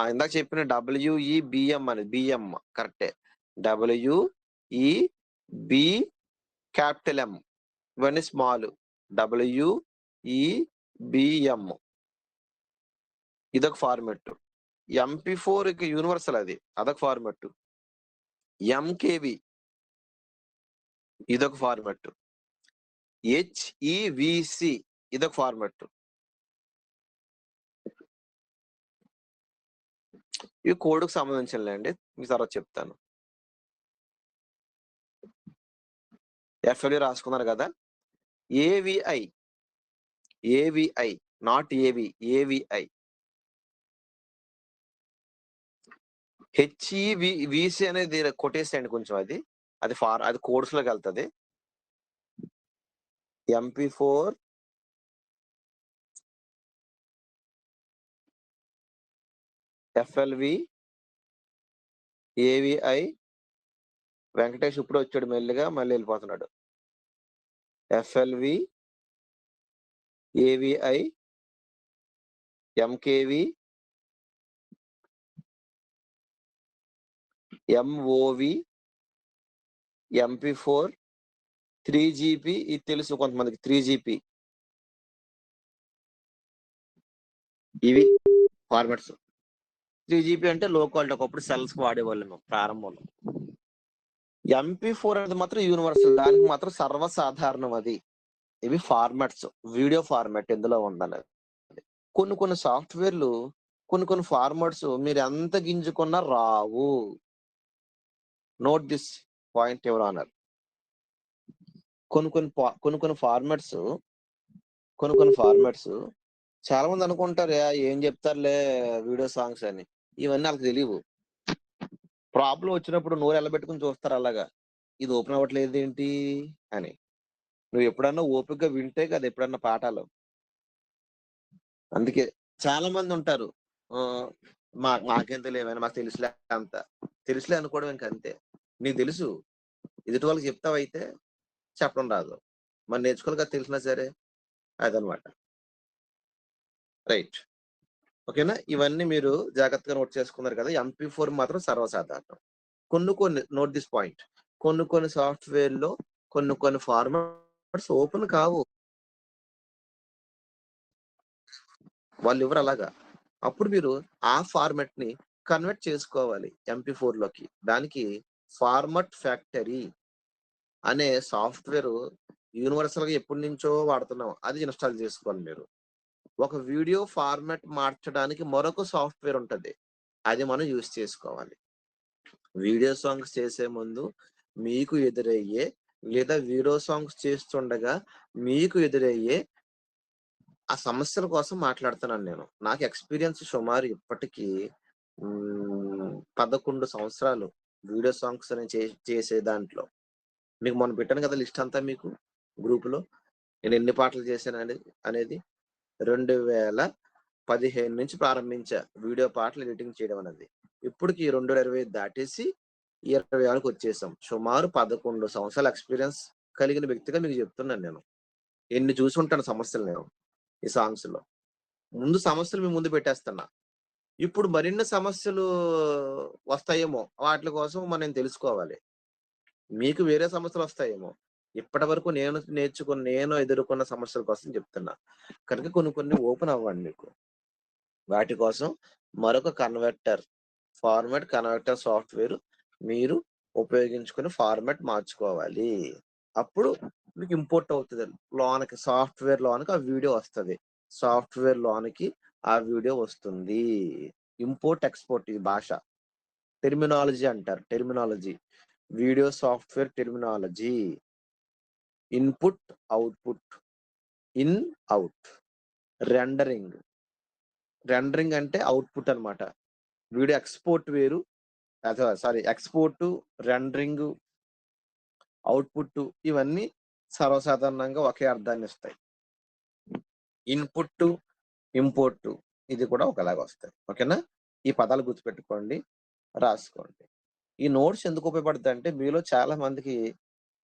ఇందాక చెప్పిన డబ్ల్యూఈబీఎం అని బిఎం కరెక్టే. డబ్ల్యూఈబీ క్యాపిటల్ ఎం ఇవన్నీ స్మాల్. డబ్ల్యూఈబీఎం ఇదొక ఫార్మాట్. ఎంపీ4 ఇక యూనివర్సల్ అది. అదొక ఫార్మాట్. ఎంకేవి ఇదొక ఫార్మాట్. హెచ్ఈవిసి ఇదొక ఫార్మాట్. ఇవి కోడ్‌కి సంబంధించినలేండి. మీకు తర్వాత చెప్తాను. ఎఫ్ఎల్‌వి రాసుకున్నారు కదా! AVI not AVI. హెచ్ఈవిసి అనేది కొట్టేసేయండి కొంచెం అది. అది కోడ్స్‌లోకెళ్తది. ఎంపీ4 ఎఫ్ఎల్‌వి ఏవిఐ వెంకటేష్ ఇప్పుడే వచ్చాడు మెల్లిగా మళ్ళీ వెళ్ళిపోతున్నాడు. FLV, AVI, MKV, MOV, MP4, 3GP. ఇది తెలుసు కొంతమందికి 3GP. ఇవి ఫార్మాట్స్. 3GP అంటే లో క్వాలిటీ, ఒకప్పుడు సెల్స్ వాడేవాళ్ళం ప్రారంభంలో. MP4 అనేది మాత్రం యూనివర్సల్, దానికి మాత్రం సర్వసాధారణం అది. ఇవి ఫార్మాట్స్, వీడియో ఫార్మాట్ ఎందులో ఉందనేది. కొన్ని సాఫ్ట్వేర్లు కొన్ని ఫార్మాట్స్ మీరు ఎంత గింజుకున్నా రావు. నోట్ దిస్ పాయింట్ ఎవరు అన్నారు. కొన్ని ఫార్మాట్స్ చాలా మంది అనుకుంటారు ఏం చెప్తారులే వీడియో సాంగ్స్ అని. ఇవన్నీ వాళ్ళకి తెలియవు. ప్రాబ్లం వచ్చినప్పుడు నోరు ఎల్లబెట్టుకుని చూస్తారు అలాగా, ఇది ఓపెన్ అవ్వట్లేదు ఏంటి అని. నువ్వు ఎప్పుడన్నా ఓపికగా వింటే కదా ఎప్పుడన్నా పాఠాలు. అందుకే చాలా మంది ఉంటారు, మాకేం తెలియదు, మాకు తెలుసులే, అంత తెలుసులే అనుకోవడం ఇంకంతే. నీకు తెలుసు, ఎదుటి వాళ్ళకి చెప్తావైతే చెప్పడం రాదు, మరి నేర్చుకోవాలి కదా తెలిసినా సరే. అదనమాట. రైట్, ఓకేనా. ఇవన్నీ మీరు జాగ్రత్తగా నోట్ చేసుకున్నారు కదా. MP4 మాత్రం సర్వసాధారణం. కొన్ని నోట్ దిస్ పాయింట్, కొన్ని సాఫ్ట్వేర్ లో కొన్ని ఫార్మాట్స్ ఓపెన్ కావు, వాళ్ళు ఎవరు అలాగా. అప్పుడు మీరు ఆ ఫార్మాట్ ని కన్వర్ట్ చేసుకోవాలి MP4 లోకి. దానికి ఫార్మాట్ ఫ్యాక్టరీ అనే సాఫ్ట్వేర్ యూనివర్సల్ గా ఎప్పటి నుంచో వాడుతున్నాం, అది ఇన్స్టాల్ చేసుకోవాలి మీరు. ఒక వీడియో ఫార్మాట్ మార్చడానికి మరొక సాఫ్ట్వేర్ ఉంటది, అది మనం యూజ్ చేసుకోవాలి. వీడియో సాంగ్స్ చేసే ముందు మీకు ఎదురయ్యే, లేదా వీడియో సాంగ్స్ చేస్తుండగా మీకు ఎదురయ్యే ఆ సమస్యల కోసం మాట్లాడుతున్నాను నేను. నాకు ఎక్స్పీరియన్స్ సుమారు ఇప్పటికీ 11 సంవత్సరాలు వీడియో సాంగ్స్ అని చేసే దాంట్లో. మీకు మొన్న పెట్టాను కదా లిస్ట్ అంతా మీకు గ్రూపులో, నేను ఎన్ని పాటలు చేశాను అనేది. 2015 నుంచి ప్రారంభించా వీడియో పాటలు ఎడిటింగ్ చేయడం అనేది. ఇప్పటికి 2025 దాటేసి 26కి వచ్చేసాం. సుమారు 11 సంవత్సరాల ఎక్స్పీరియన్స్ కలిగిన వ్యక్తిగా మీకు చెప్తున్నాను నేను. ఎన్ని చూసి ఉంటాను సమస్యలు నేను ఈ సాంగ్స్ లో. ముందు సమస్యలు మీ ముందు పెట్టేస్తున్నా, ఇప్పుడు మరిన్ని సమస్యలు వస్తాయేమో, వాటి కోసం మనం తెలుసుకోవాలి. మీకు వేరే సమస్యలు వస్తాయేమో, ఇప్పటి వరకు నేను ఎదుర్కొన్న సమస్యల కోసం చెప్తున్నా కనుక కొన్ని ఓపెన్ అవ్వండి మీకు. వాటి కోసం మరొక ఫార్మాట్ కన్వర్టర్ సాఫ్ట్వేర్ మీరు ఉపయోగించుకుని ఫార్మాట్ మార్చుకోవాలి. అప్పుడు మీకు ఇంపోర్ట్ అవుతుంది లోనికి, సాఫ్ట్వేర్ లోనికి ఆ వీడియో వస్తుంది, సాఫ్ట్వేర్ లోనికి ఆ వీడియో వస్తుంది. ఇంపోర్ట్ ఎక్స్పోర్ట్, ఇది భాష టెర్మినాలజీ అంటారు. Terminology, video software terminology. Input, output, in, out. Rendering అంటే అవుట్పుట్ అన్నమాట. వీడియో ఎక్స్పోర్ట్ వేరు, సారీ ఎక్స్పోర్ట్, రెండరింగ్, అవుట్పుట్ ఇవన్నీ సర్వసాధారణంగా ఒకే అర్థాన్ని ఇస్తాయి. ఇన్పుట్, ఇంపోర్ట్ ఇది కూడా ఒకలాగా వస్తాయి. ఓకేనా. ఈ పదాలు గుర్తుపెట్టుకోండి, రాసుకోండి. ఈ నోట్స్ ఎందుకు ఉపయోగపడుతుంది అంటే, మీలో చాలా మందికి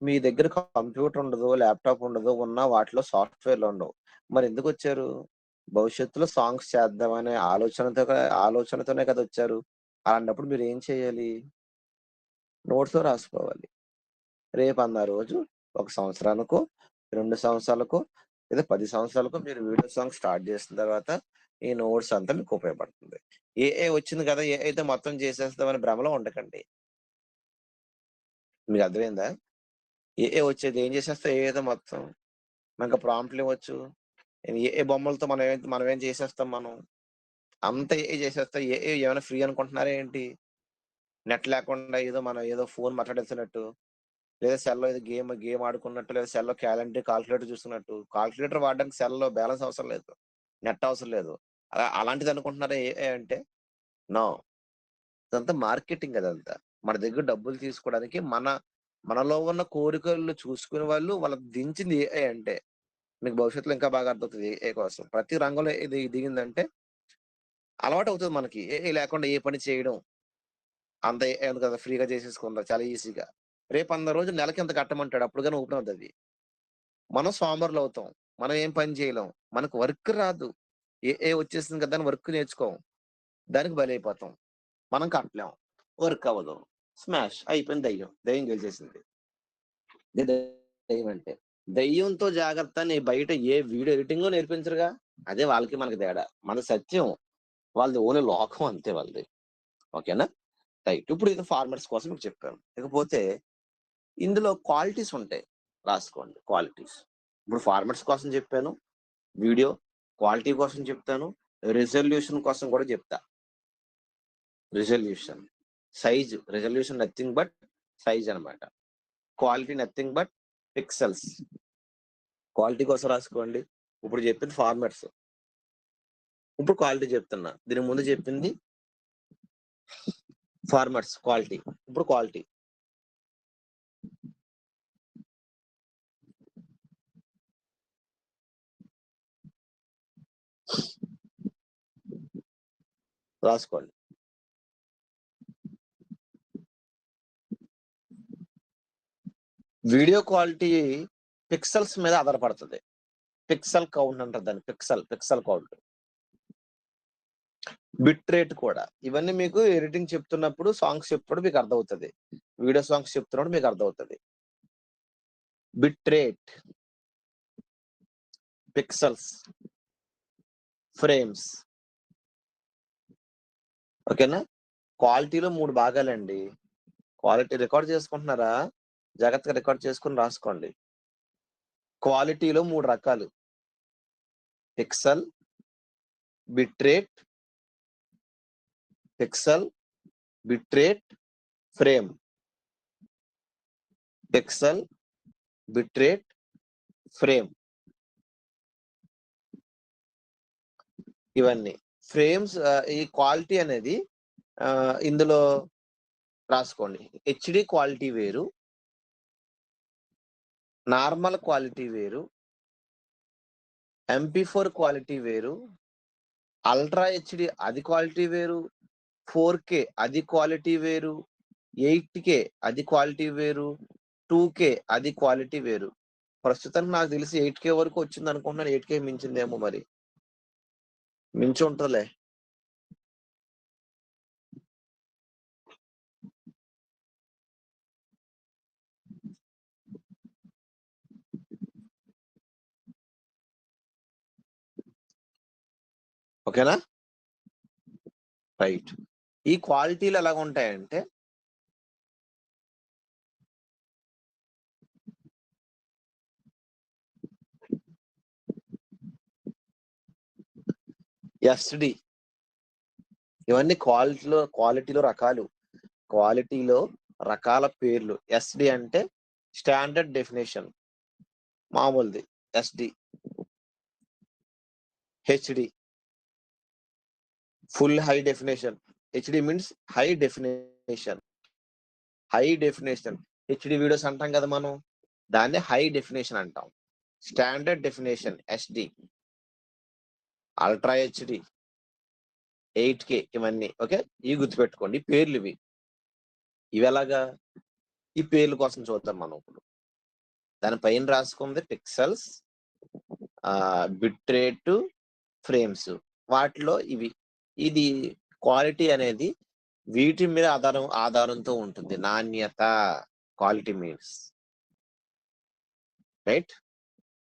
మీ దగ్గర కంప్యూటర్ ఉండదు, ల్యాప్టాప్ ఉండదు, ఉన్న వాటిలో సాఫ్ట్వేర్లు ఉండవు. మరి ఎందుకు వచ్చారు? భవిష్యత్తులో సాంగ్స్ చేద్దామనే ఆలోచనతోనే కదా వచ్చారు. అలాంటప్పుడు మీరు ఏం చేయాలి? నోట్స్ లో రాసుకోవాలి. రేపు అన్న రోజు 1 సంవత్సరానికో, 2 సంవత్సరాలకో, లేదా 10 సంవత్సరాలకో మీరు వీడియో సాంగ్ స్టార్ట్ చేసిన తర్వాత ఈ నోట్స్ అంతా మీకు ఉపయోగపడుతుంది. ఏఐ వచ్చింది కదా, ఏఐతో మొత్తం చేసేస్తామని భ్రమలో ఉండకండి. మీకు అర్థమైందా? ఏఐ వచ్చేది ఏం చేసేస్తా, ఏఐతో మొత్తం మనకు ప్రాంప్ట్లు ఇవ్వచ్చు. ఏఐ బొమ్మలతో మనం ఏం చేసేస్తాం, మనం అంత ఏఐ చేసేస్తా. ఏఐ ఏమైనా ఫ్రీ అనుకుంటున్నారా ఏంటి? నెట్ లేకుండా మనం ఏదో ఫోన్ మాట్లాడేస్తున్నట్టు, లేదా సెల్లో ఏదో గేమ్ ఆడుకున్నట్టు, లేదా సెల్లో కాల్కులేటర్ చూస్తున్నట్టు. కాల్కులేటర్ వాడడానికి సెల్లో బ్యాలెన్స్ అవసరం లేదు, నెట్ అవసరం లేదు. అలాంటిది అనుకుంటున్నారా ఏఐ అంటే? నో, అదంతా మార్కెటింగ్. అదంతా మన దగ్గర డబ్బులు తీసుకోవడానికి, మనలో ఉన్న కోరికలు చూసుకునే వాళ్ళకి దించింది ఏఐ అంటే. మీకు భవిష్యత్తులో ఇంకా బాగా అర్థమవుతుంది. ఏఐ కోసం ప్రతి రంగంలో ఇది దిగిందంటే అలవాటు అవుతుంది మనకి. ఏఐ లేకుండా ఏ పని చేయడం అంత ఏఐ ఉంది కదా, ఫ్రీగా చేసేసుకుందాం చాలా ఈజీగా. రేపు 100 రోజులు నెలకి ఎంత కట్టమంటాడు, అప్పుడు కానీ ఓపెన్ అవుతుంది. మనం సోమరులు అవుతాం. మనం ఏం పని చేయలేం. మనకు వర్క్ రాదు. వచ్చేసింది కదా అని వర్క్ నేర్చుకోం. దానికి బలైపోతాం. మనం కట్టలేం. వర్క్ అవ్వదు. స్మాష్ అయిపోయింది దెయ్యం. దెయ్యం గెలిచేసింది. ఇదే దెయ్యం అంటే. దెయ్యంతో జాగ్రత్త అని బయట ఏ వీడియో ఎడిటింగో నేర్పించరుగా. అదే వాళ్ళకి మనకి తేడా. మనది సత్యం. వాళ్ళది ఓన్లీ లోకం అంతే వాళ్ళది. ఓకేనా? రైట్. ఇప్పుడు ఇది ఫార్మర్స్ కోసం మీకు చెప్పాను. ఇకపోతే ఇందులో క్వాలిటీస్ ఉంటాయి. రాసుకోండి క్వాలిటీస్. ఇప్పుడు ఫార్మర్స్ కోసం చెప్పాను. వీడియో క్వాలిటీ కోసం చెప్తాను. రిజల్యూషన్ కోసం కూడా చెప్తా. Resolution, size, resolution nothing but size అన్నమాట. Quality nothing but pixels. Quality కోసం రాసుకోండి. ఇప్పుడు చెప్పింది ఫార్మాట్స్. ఇప్పుడు క్వాలిటీ చెప్తున్నా. దీని ముందు చెప్పింది ఫార్మాట్స్, క్వాలిటీ. ఇప్పుడు క్వాలిటీ. రాసుకోండి. వీడియో క్వాలిటీ పిక్సెల్స్ మీద ఆధారపడుతుంది. పిక్సెల్ కౌంట్ అంటారు దాన్ని. Pixel count. బిట్ రేట్ కూడా. ఇవన్నీ మీకు ఎడిటింగ్ చెప్తున్నప్పుడు, సాంగ్స్ చెప్తున్నప్పుడు మీకు అర్థమవుతుంది. వీడియో సాంగ్స్ చెప్తున్నప్పుడు మీకు అర్థమవుతుంది. Bit rate, pixels, frames. ఓకేనా? క్వాలిటీలో 3 భాగాలండి. క్వాలిటీ రికార్డ్ చేసుకుంటున్నారా? జాగ్రత్తగా రికార్డ్ చేసుకుని రాసుకోండి. క్వాలిటీలో 3 రకాలు. Pixel, bit rate, pixel, bit rate, frame. Pixel, bit rate, frame. ఇవన్నీ ఫ్రేమ్స్. ఈ క్వాలిటీ అనేది ఇందులో రాసుకోండి. హెచ్డి క్వాలిటీ వేరు, నార్మల్ క్వాలిటీ వేరు, MP4 క్వాలిటీ వేరు, అల్ట్రా హెచ్డి అది క్వాలిటీ వేరు, 4K అది క్వాలిటీ వేరు, 8K అది క్వాలిటీ వేరు, 2K అది క్వాలిటీ వేరు. ప్రస్తుతానికి నాకు తెలిసి 8K వరకు వచ్చింది అనుకుంటున్నాను. 8K మించిందేమో మరి. మించి ఉంటుందిలే. ఓకేనా? రైట్. ఈ క్వాలిటీలు ఎలాగ ఉంటాయంటే SD. ఇవన్నీ క్వాలిటీలో రకాలు. క్వాలిటీలో రకాల పేర్లు. SD అంటే స్టాండర్డ్ డెఫినేషన్, మామూలుది SD. HD full high definition. HD means high definition. HD videos అంటాం కదా మనం. దాన్ని హై డెఫినేషన్ అంటాం. Standard definition SD. Ultra HD, 8K ఇవన్నీ. ఓకే, ఇవి గుర్తుపెట్టుకోండి. పేర్లు ఇవి. ఎలాగా? ఈ పేర్ల కోసం చూద్దాం మనం ఇప్పుడు. దానిపైన రాసుకుంది పిక్సెల్స్, బిట్ రేట్, ఫ్రేమ్స్. వాటిలో ఇవి. ఇది క్వాలిటీ అనేది వీటి మీద ఆధారంతో ఉంటుంది. నాణ్యత, క్వాలిటీ మీన్స్. రైట్,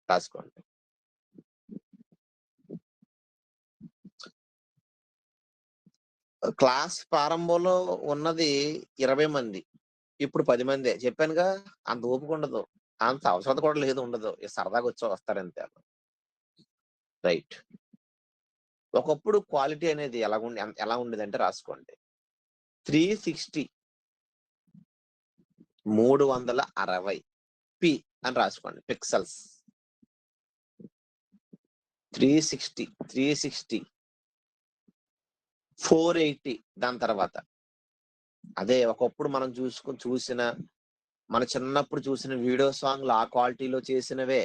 రాసుకోండి. క్లాస్ ప్రారంభంలో ఉన్నది 20 మంది. ఇప్పుడు 10 మందే. చెప్పానుగా, అంత ఓపిక ఉండదు, అంత అవసరం కూడా లేదు, ఉండదు. సరదాగా వస్తారంతే. రైట్. ఒకప్పుడు క్వాలిటీ అనేది ఎలా ఉండేదంటే రాసుకోండి. 360 360p అని రాసుకోండి. పిక్సెల్స్. 360 480 దాని తర్వాత. అదే ఒకప్పుడు మనం చూసిన మన చిన్నప్పుడు చూసిన వీడియో సాంగ్లు ఆ క్వాలిటీలో చేసినవే.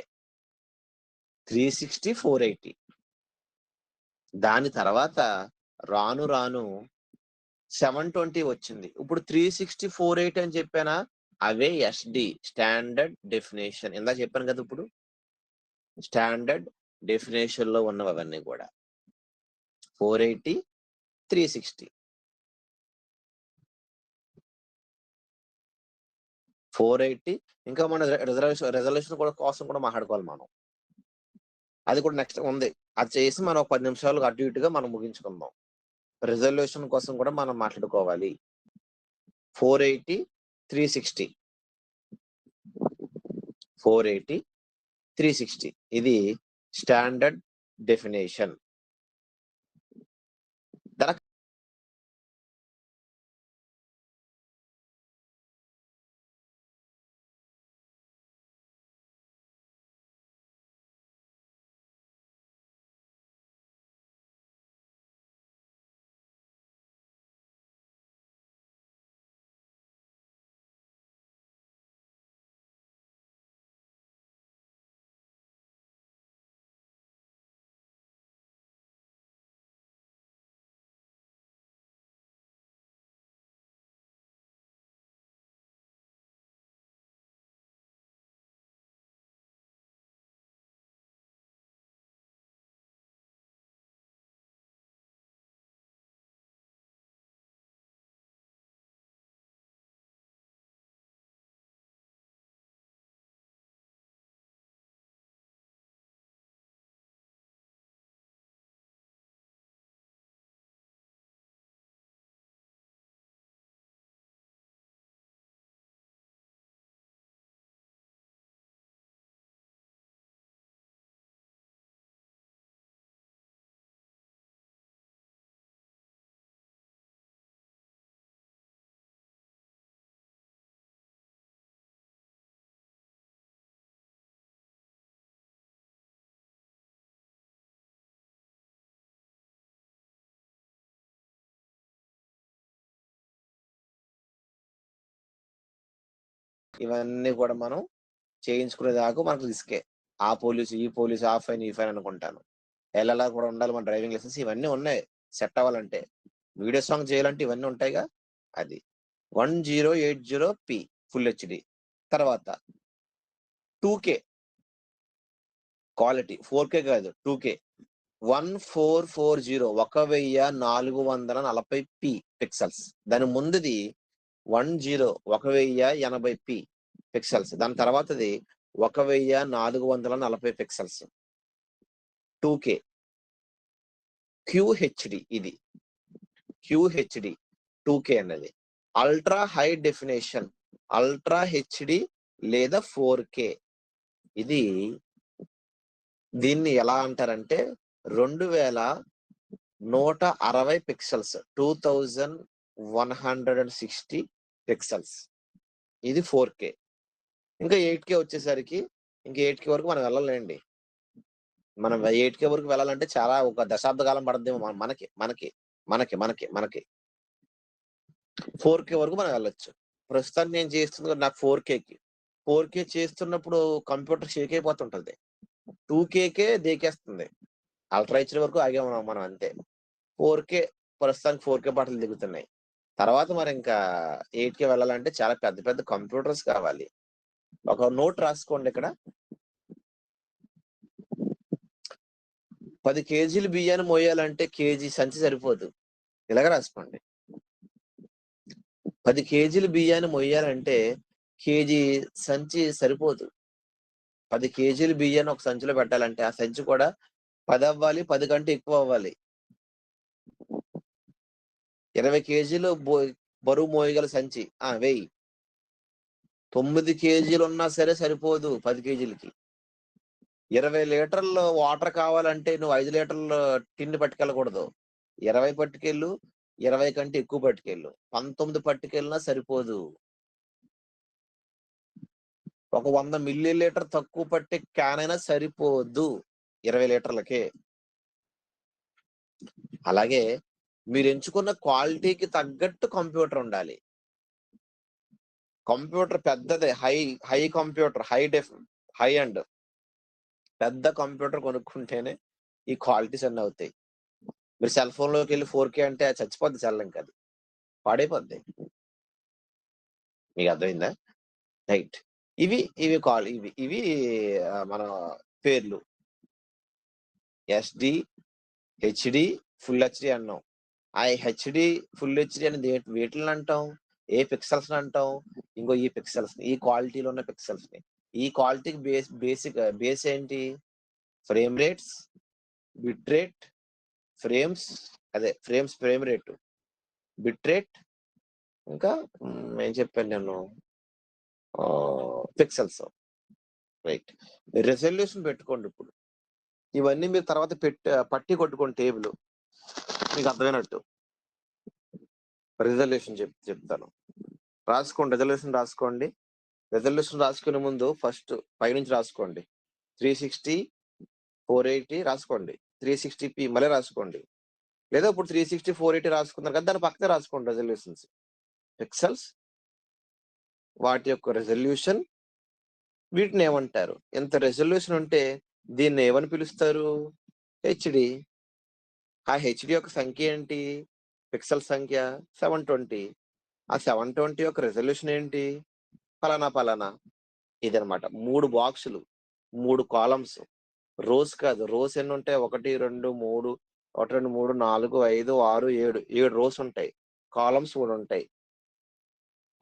360 480. దాని తర్వాత రాను 720 వచ్చింది. ఇప్పుడు 360 480 అని చెప్పానా? అవే SD, స్టాండర్డ్ డెఫినేషన్. ఇందా చెప్పాను కదా. ఇప్పుడు స్టాండర్డ్ డెఫినేషన్ లో ఉన్నవి అవన్నీ కూడా 480, 360. 480 ఇంకా మన రెజల్యూషన్ కూడా కోసం కూడా మాట్లాడుకోవాలి మనం. అది కూడా నెక్స్ట్ ఉంది. అది చేసి మనం 10 నిమిషాలు అటు ఇటుగా మనం ముగించుకుందాం. రిజల్యూషన్ కోసం కూడా మనం మాట్లాడుకోవాలి. 480, 360. 480, 360 ఇది స్టాండర్డ్ డెఫినేషన్. ఇవన్నీ కూడా మనం చేయించుకునేదాకా మనకు రిస్కే. ఆ పోలీసు, ఈ పోలీసు, ఆ ఫైన్, ఈ ఫైన్ అనుకుంటాను. ఎల్ఎల్ఆర్ కూడా ఉండాలి, మన డ్రైవింగ్ లైసెన్స్ ఇవన్నీ ఉన్నాయి సెట్ అవ్వాలంటే. వీడియో సాంగ్ చేయాలంటే ఇవన్నీ ఉంటాయిగా. అది 1080p ఫుల్ హెచ్డి. తర్వాత 2K క్వాలిటీ, 4K కాదు 2K 1440 1440p పిక్సెల్స్. దాని ముందుది 1080p పిక్సెల్స్. దాని తర్వాతది 1440 పిక్సెల్స్. 2K QHD ఇది QHD 2K అన్నది. Ultra high definition ultra HD లేదా 4K. ఇది దీన్ని ఎలా అంటారంటే 2160 పిక్సెల్స్, 2160 పిక్సెల్స్. ఇది 4K. ఇంకా 8K వచ్చేసరికి ఇంకా 8K వరకు మనం వెళ్ళలేండి. మనం 8K వరకు వెళ్ళాలంటే చాలా ఒక దశాబ్ద కాలం పడుద్దేమో మనకి మనకి మనకి మనకి మనకి 4K వరకు మనం వెళ్ళొచ్చు. ప్రస్తుతానికి నేను చేస్తుంది నాకు 4Kకి. 4K చేస్తున్నప్పుడు కంప్యూటర్ షేక్ అయిపోతుంటది. 2Kకే దేకేస్తుంది. అల్ట్రా హెచ్డి వరకు ఆగాము మనం అంతే. 4K ప్రస్తుతానికి 4K పాటలు దిగుతున్నాయి. తర్వాత మరి ఇంకా 8K వెళ్ళాలంటే చాలా పెద్ద పెద్ద కంప్యూటర్స్ కావాలి. ఒక నోట్ రాసుకోండి ఇక్కడ. 10 కేజీలు బియ్యాన్ని మోయాలంటే కేజీ సంచి సరిపోదు. ఇలాగ రాసుకోండి. 10 కేజీలు బియ్యాన్ని మోయాలంటే కేజీ సంచి సరిపోదు. 10 కేజీలు బియ్యాన్ని ఒక సంచిలో పెట్టాలంటే ఆ సంచి కూడా 10 అవ్వాలి, 10 కంటే ఎక్కువ అవ్వాలి. 20 కేజీలు బరువు మోయగల సంచి వెయ్యి. 9 కేజీలు ఉన్నా సరే సరిపోదు 10 కేజీలకి. 20 లీటర్లు వాటర్ కావాలంటే నువ్వు 5 లీటర్లు టిన్ను పట్టుకెళ్ళకూడదు. 20 పట్టుకెళ్ళు, 20 కంటే ఎక్కువ పట్టుకెళ్ళు. 19 పట్టుకెళ్ళినా సరిపోదు. ఒక 100 మిల్లీ లీటర్ తక్కువ పట్టే క్యాన్ అయినా సరిపోదు 20 లీటర్లకే. అలాగే మీరు ఎంచుకున్న క్వాలిటీకి తగ్గట్టు కంప్యూటర్ ఉండాలి. కంప్యూటర్ పెద్దదే, హై కంప్యూటర్, హై అండ్ పెద్ద కంప్యూటర్ కొనుక్కుంటేనే ఈ క్వాలిటీస్ అన్నీ అవుతాయి. మీరు సెల్ ఫోన్ లోకి వెళ్ళి 4K అంటే చచ్చిపోద్ది సెల్, ఇంకా అది పాడైపోద్ది. మీకు అర్థమైందా? రైట్. ఇవి మన పేర్లు. SD, HD, ఫుల్ హెచ్డి అన్నాం. ఆ హెచ్డి, ఫుల్ హెచ్డి అనేది వేటిని అంటాం? ఏ పిక్సెల్స్ అంటాం? ఇంకో ఈ పిక్సెల్స్, ఈ క్వాలిటీలో ఉన్న పిక్సెల్స్ ని. ఈ క్వాలిటీకి బేస్ ఏంటి? Frame rates, bit rate, frames, frame rate, bit rate, ఇంకా ఏం చెప్పాను నేను, పిక్సెల్స్. రైట్. రెజల్యూషన్ పెట్టుకోండి. ఇప్పుడు ఇవన్నీ మీరు తర్వాత పట్టి కొట్టుకోండి టేబుల్, మీకు అర్థమైనట్టు. రిజల్యూషన్ చెప్తాను. రాసుకోండి, రెజల్యూషన్ రాసుకునే ముందు ఫస్ట్ పైనుంచి రాసుకోండి. 360, 480 రాసుకోండి. 360p మళ్ళీ రాసుకోండి. లేదా ఇప్పుడు 360, 480 రాసుకున్నారు కదా, దాని పక్కనే రాసుకోండి రెజల్యూషన్స్. పిక్సెల్స్, వాటి యొక్క రెజల్యూషన్, వీటిని ఏమంటారు? ఎంత రెజల్యూషన్ ఉంటే దీన్ని ఏమని పిలుస్తారు? హెచ్డి. ఆ హెచ్డి యొక్క సంఖ్య ఏంటి? పిక్సెల్ సంఖ్య 720. ఆ 720 యొక్క రెజల్యూషన్ ఏంటి? పలానా. ఇదనమాట. 3 బాక్సులు, 3 కాలమ్స్. రోస్ కాదు. రోస్ ఎన్ని ఉంటాయి? 1, 2, 3, 1, 2, 3, 4, 5, 6, 7. 7 రోస్ ఉంటాయి. కాలమ్స్ 3 ఉంటాయి.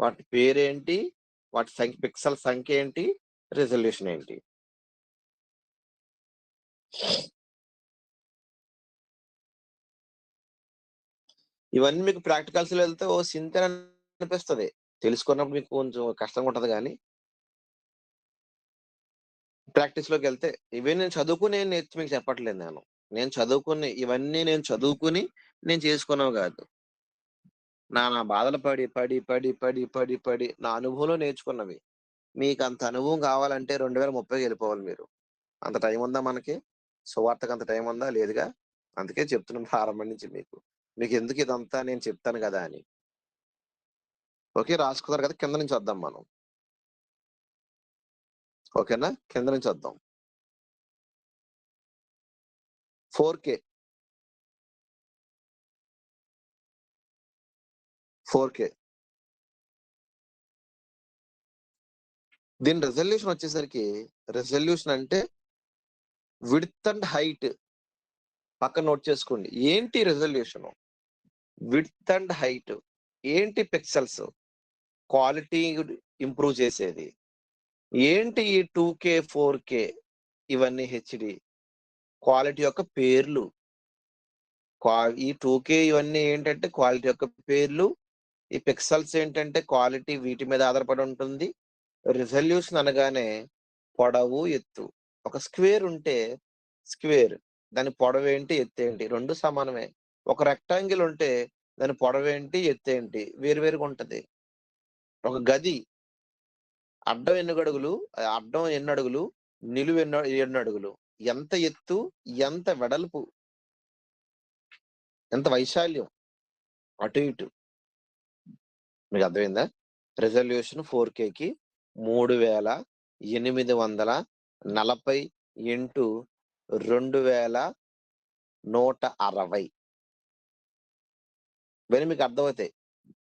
వాటి పేరేంటి? వాటి పిక్సెల్ సంఖ్య ఏంటి? రెజల్యూషన్ ఏంటి? ఇవన్నీ మీకు ప్రాక్టికల్స్ లో వెళ్తే ఓ సింతన అనిపిస్తుంది. తెలుసుకున్నప్పుడు మీకు కొంచెం కష్టంగా ఉంటది, కానీ ప్రాక్టీస్ లోకి వెళ్తే ఇవే నేను చదువుకుని మీకు చెప్పట్లేదు. ఇవన్నీ నేను చదువుకుని నేను చేసుకున్నావు కాదు. నా బాధలు పడి నా అనుభవంలో నేర్చుకున్నవి. మీకు అంత అనుభవం కావాలంటే 2030 వెళ్ళిపోవాలి మీరు. అంత టైం ఉందా మనకి? సువార్తకు అంత టైం ఉందా? లేదుగా. అందుకే చెప్తున్నాను ప్రారంభం నుంచి మీకు ఎందుకు ఇదంతా నేను చెప్తాను కదా అని. ఓకే, రాసుకున్నారు కదా, కింద నుంచి వద్దాం మనం. ఓకేనా? కింద నుంచి వద్దాం. 4K 4K దీని రెజల్యూషన్ వచ్చేసరికి, రెజల్యూషన్ అంటే విడ్త్ అండ్ హైట్. పక్కన నోట్ చేసుకోండి. ఏంటి రెజల్యూషన్? Width and height. ఏంటి పిక్సెల్స్? క్వాలిటీ ఇంప్రూవ్ చేసేది. ఏంటి ఈ 2K, 4K? ఇవన్నీ హెచ్డి. క్వాలిటీ యొక్క పేర్లు. ఈ 2K ఇవన్నీ ఏంటంటే క్వాలిటీ యొక్క పేర్లు. ఈ పిక్సెల్స్ ఏంటంటే క్వాలిటీ, వీటి మీద ఆధారపడి ఉంటుంది. రిజల్యూషన్ అనగానే పొడవు, ఎత్తు. ఒక స్క్వేర్ ఉంటే స్క్వేర్, దాని పొడవు ఏంటి, ఎత్తు ఏంటి? రెండు సమానమే. ఒక రెక్టాంగిల్ ఉంటే దాని పొడవు ఏంటి, ఎత్తు ఏంటి? వేరువేరుగా ఉంటది. ఒక గది అడ్డం ఎన్ని అడుగులు, నిలువు ఎన్ని అడుగులు, ఎంత ఎత్తు, ఎంత వెడల్పు, ఎంత వైశాల్యం, అటు ఇటు. మీకు అర్థమైందా? రెజల్యూషన్ 4Kకి 3840 ఇంటూ 2160.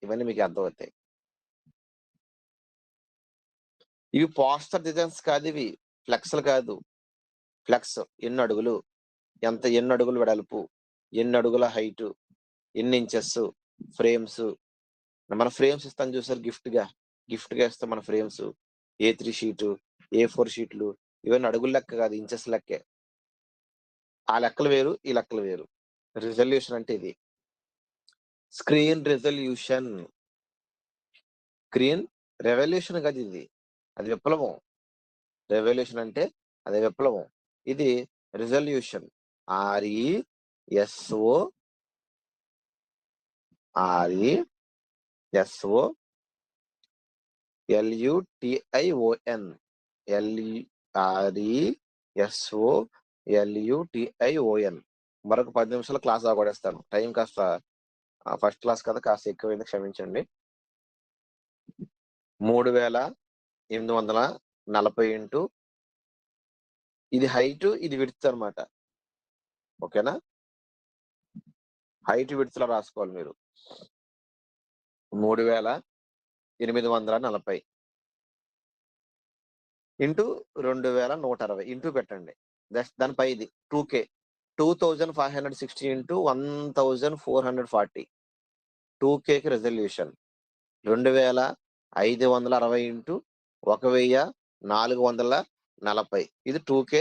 ఇవన్నీ మీకు అర్థమవుతాయి. ఇవి పోస్టర్ డిజైన్స్ కాదు, ఇవి ఫ్లెక్స్లు కాదు. ఫ్లెక్స్ ఎన్ని అడుగులు, ఎన్ని అడుగులు వెడల్పు, ఎన్ని అడుగుల హైట్, ఎన్ని ఇంచెస్. ఫ్రేమ్స్, మన ఫ్రేమ్స్ ఇస్తాను చూసారు గిఫ్ట్ గా ఇస్తాం మన ఫ్రేమ్స్. A3 షీటు, A4 షీట్లు. ఇవన్నీ అడుగుల లెక్క కాదు, ఇంచెస్ లెక్కే. ఆ లెక్కలు వేరు, ఈ లెక్కలు వేరు. రిజల్యూషన్ అంటే ఇది. Screen resolution. స్క్రీన్ రెవల్యూషన్ కాదు ఇది, అది విప్లవం. రెవల్యూషన్ అంటే అది విప్లవం. ఇది రిజల్యూషన్. RESOLUTION. మరొక 10 నిమిషాలు క్లాస్ ఆగొడేస్తాను. టైం కాస్త ఫస్ట్ క్లాస్ కదా, కాస్త ఎక్కువైంది, క్షమించండి. 3840 ఇంటూ, ఇది హైట్, ఇది విడ్త్ అనమాట. ఓకేనా? హైట్ విడ్త్ లో రాసుకోవాలి మీరు. 3840 ఇంటూ 2160 ఇంటూ పెట్టండి. దానిపై ఇది 2K 2560 ఇంటూ 1440 2Kకి రెజల్యూషన్ 2560 ఇంటూ 1440 ఇది 2K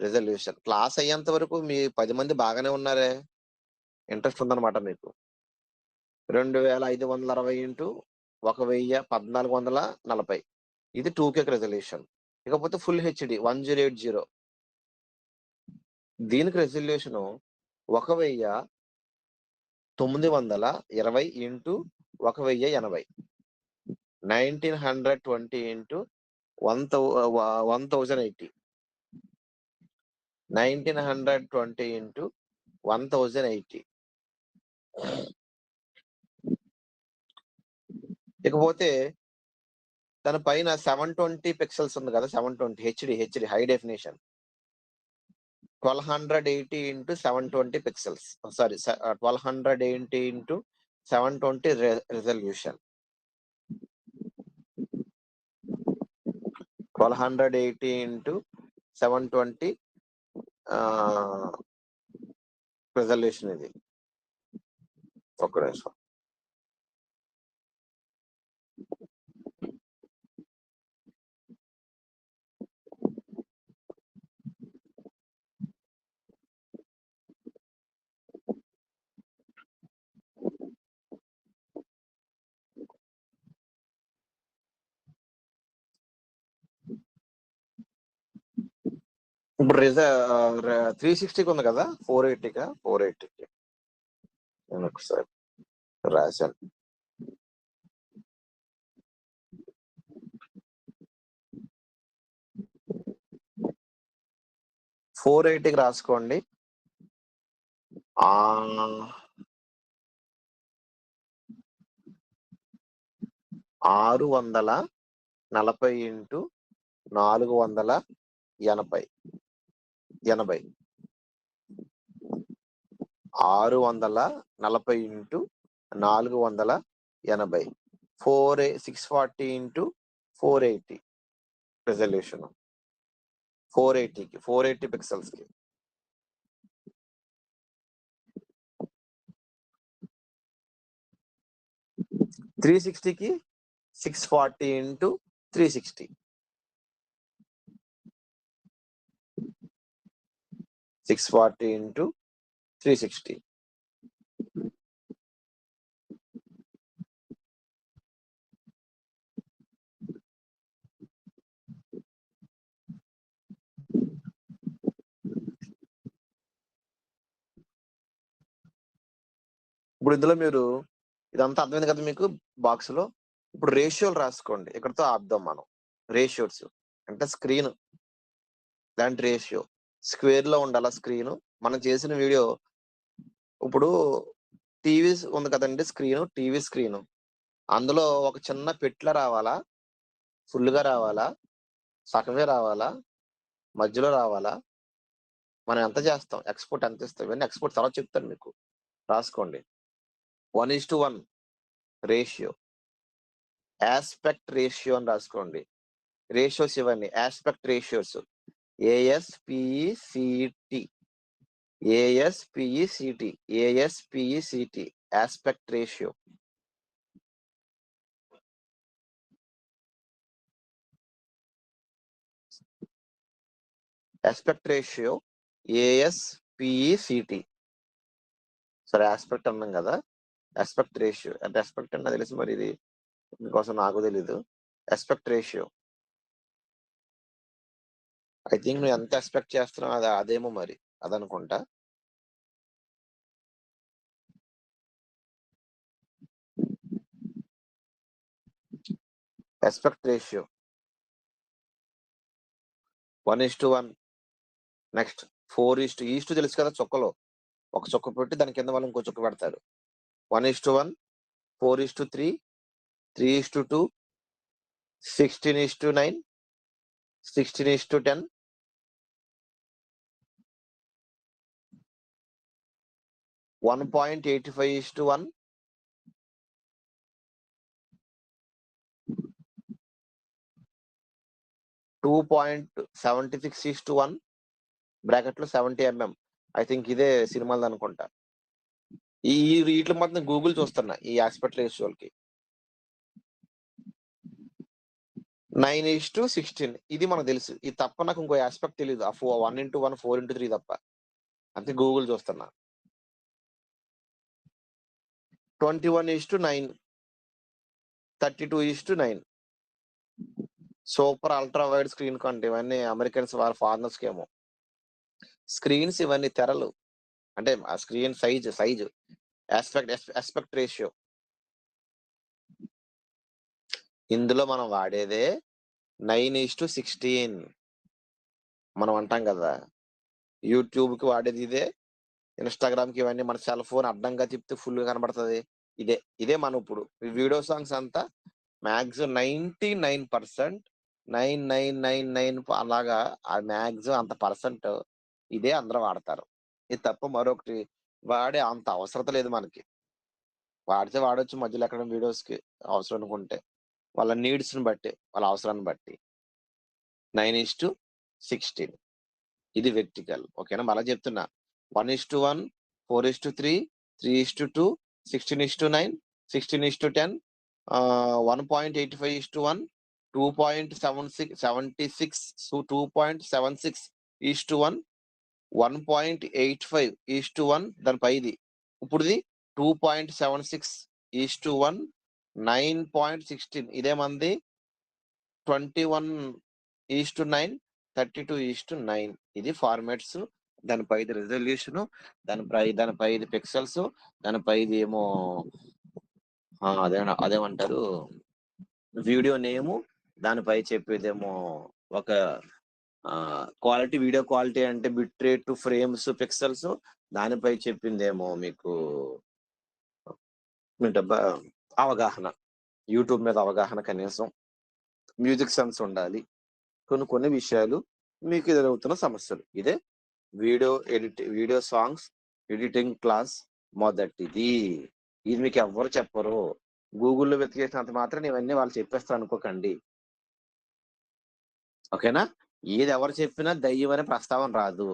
రెజల్యూషన్. క్లాస్ అయ్యేంత వరకు మీ 10 మంది బాగానే ఉన్నారే, ఇంట్రెస్ట్ ఉందన్నమాట మీకు. 2560 ఇంటూ 1440 ఇది 2Kకి రెజల్యూషన్. ఇకపోతే ఫుల్ హెచ్డి 1080 దీనికి రెజల్యూషన్ 1920 ఇంటూ 1080 1920 ఇంటూ 1080 1920 ఇంటూ 1080. ఇకపోతే దానిపైన 720 పిక్సెల్స్ ఉంది కదా, 720 HD high definition 1280 into 720 pixels, sorry 1280 into 720 resolution 1280 into 720 resolution. ఇది ఒక్క నిమిషం. ఇప్పుడు 360కి ఉంది కదా, 480కి నేను ఒకసారి రాశాను. ఫోర్ 480కి రాసుకోండి. 640 into 480 640 into 480 640 into 480 resolution 480 pixels కి. త్రీ 360కి 640 ఇంటూ 360 640 ఇంటూ 360. ఇప్పుడు ఇందులో మీరు ఇదంతా అర్థమైంది కదా మీకు బాక్స్ లో. ఇప్పుడు రేషియోలు రాసుకోండి. ఇక్కడతో ఆపుదాం మనం. రేషియోస్ అంటే స్క్రీన్ దాంట్ రేషియో స్క్వేర్ లో ఉండాలా స్క్రీన్. మనం చేసిన వీడియో ఇప్పుడు టీవీ ఉంది కదండి, టీవీ స్క్రీన్ అందులో ఒక చిన్న పెట్ల రావాలా, ఫుల్గా రావాలా, సగమే రావాలా, మధ్యలో రావాలా, మనం ఎంత చేస్తాం, ఎక్స్పోర్ట్ ఎంత ఇస్తాం, ఇవన్నీ ఎక్స్పోర్ట్ తర్వాత చెప్తాను మీకు. రాసుకోండి. 1:1 రేషియో, ఆస్పెక్ట్ రేషియో అని రాసుకోండి. రేషియోస్ ఇవన్నీ aspect ratios. ASPECT aspect ratio. Aspect ratio ASPECT. సరే ఆస్పెక్ట్ అన్నాం కదా, ఆస్పెక్ట్ రేషియో అంటే ఆస్పెక్ట్ అన్న తెలుసు, మరి ఇది మీకోసం నాకు తెలీదు. ఆస్పెక్ట్ రేషియో ఐ థింక్ నువ్వు ఎంత ఎక్స్పెక్ట్ చేస్తున్నావు అదేమో మరి అదనుకుంటా. Aspect ratio 1:1. నెక్స్ట్ 4:, తెలుసు కదా, చుక్కలో ఒక చుక్క పెట్టి దాని కింద వాళ్ళు ఇంకో చుక్క పెడతారు. 1:1, 4:3, 3:2, 16:9, 16:10, 1.85:1, 2.76:1 బ్రాకెట్ లో 70 mm. ఐ థింక్ ఇదే సినిమాలు అనుకుంటా. ఈ వీటిలో మాత్రం గూగుల్ చూస్తున్నా ఈ ఆస్పెక్ట్ రేషియోలకి. 9:16 ఇది మనకు తెలుసు. ఇది తప్ప నాకు ఇంకో ఆస్పెక్ట్ తెలియదు. ఆ 1:1, 4:3 తప్ప. అంతే గూగుల్ చూస్తున్నా. 21:9, 32:9. సూపర్ అల్ట్రా వైడ్ స్క్రీన్ కంటే ఇవన్నీ అమెరికన్స్ వాళ్ళ ఫారినర్స్ కేమో. స్క్రీన్స్ ఇవన్నీ తెరలు అంటే ఆ స్క్రీన్ సైజు ఆస్పెక్ట్ రేషియో. ఇందులో మనం వాడేదే 9:16. మనం అంటాం కదా యూట్యూబ్ కి వాడేది ఇదే, ఇన్స్టాగ్రామ్ కి ఇవన్నీ మన సెల్ ఫోన్ అడ్డంగా తిప్పితే ఫుల్ కనబడుతుంది. ఇదే మనం ఇప్పుడు వీడియో సాంగ్స్ అంతా మ్యాక్సిమం 99%, 9999 అలాగా ఆ మ్యాక్సిమం అంత పర్సెంట్ ఇదే అందరూ వాడతారు. ఇది తప్ప మరొకటి వాడే అంత అవసరం లేదు మనకి. వాడితే వాడొచ్చు మధ్యలో ఎక్కడ వీడియోస్ కి అవసరం అనుకుంటే, వాళ్ళ నీడ్స్ ని బట్టి, వాళ్ళ అవసరాన్ని బట్టి. 9:16 ఇది వెర్టికల్. ఓకేనా? మళ్ళీ చెప్తున్నా 1:1, 4:3, 3:2, 16:9, 16:10, 1.85:1, 2.76, 2.76:1, 1.85:1 దాని పైది. ఇప్పుడుది 2.76:1, 9.16 ఇదే మంది 21:9, 32:9 ఇది ఫార్మాట్స్. దానిపై రెజల్యూషన్, దానిపై పిక్సెల్స్, దానిపై ఏమో అదేమంటారు వీడియో నేము, దానిపై చెప్పేదేమో ఒక క్వాలిటీ, వీడియో క్వాలిటీ అంటే బిట్ రేట్, ఫ్రేమ్స్, పిక్సెల్స్. దానిపై చెప్పిందేమో మీకు అవగాహన, యూట్యూబ్ మీద అవగాహన, కనీసం మ్యూజిక్ సెన్స్ ఉండాలి. కొన్ని విషయాలు మీకు ఎదురవుతున్న సమస్యలు. ఇదే వీడియో సాంగ్స్ ఎడిటింగ్ క్లాస్ మొదటిది. ఇది మీకు ఎవ్వరు చెప్పరు. గూగుల్లో వెతికేసినంత మాత్రం ఇవన్నీ వాళ్ళు చెప్పేస్తారు అనుకోకండి. ఓకేనా? ఏది ఎవరు చెప్పినా దయ్యం అనే ప్రస్తావన రాదు.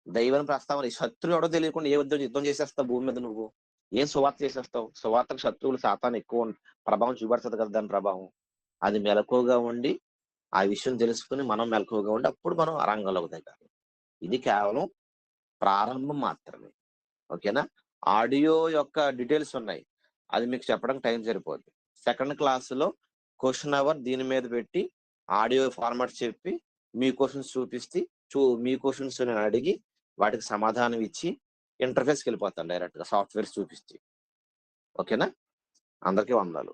దైవం ప్రస్తావన శత్రువు ఎవడో తెలియకుండా ఏ యుద్ధం చేసేస్తావు భూమి మీద? నువ్వు ఏం సువార్త చేసేస్తావు? సువార్తకు శత్రువులు సాతాను ఎక్కువ ప్రభావం చూపెడుతుంది కదా. దాని ప్రభావం అది మెలకువగా ఉండి ఆ విషయం తెలుసుకుని మనం మెలకువగా ఉండి అప్పుడు మనం ఆ రంగంలోకి దిగాలి. ఇది కేవలం ప్రారంభం మాత్రమే. ఓకేనా? ఆడియో యొక్క డీటెయిల్స్ ఉన్నాయి, అది మీకు చెప్పడం టైం సరిపోద్ది. సెకండ్ క్లాసులో క్వశ్చన్ అవర్ దీని మీద పెట్టి ఆడియో ఫార్మాట్ చెప్పి మీ క్వశ్చన్స్ చూపిస్తే మీ క్వశ్చన్స్ నేను అడిగి వాటికి సమాధానం ఇచ్చి ఇంటర్ఫేస్కి వెళ్ళిపోతాను డైరెక్ట్ గా సాఫ్ట్వేర్స్ చూపిస్తే. ఓకేనా? అందరికీ వందనాలు.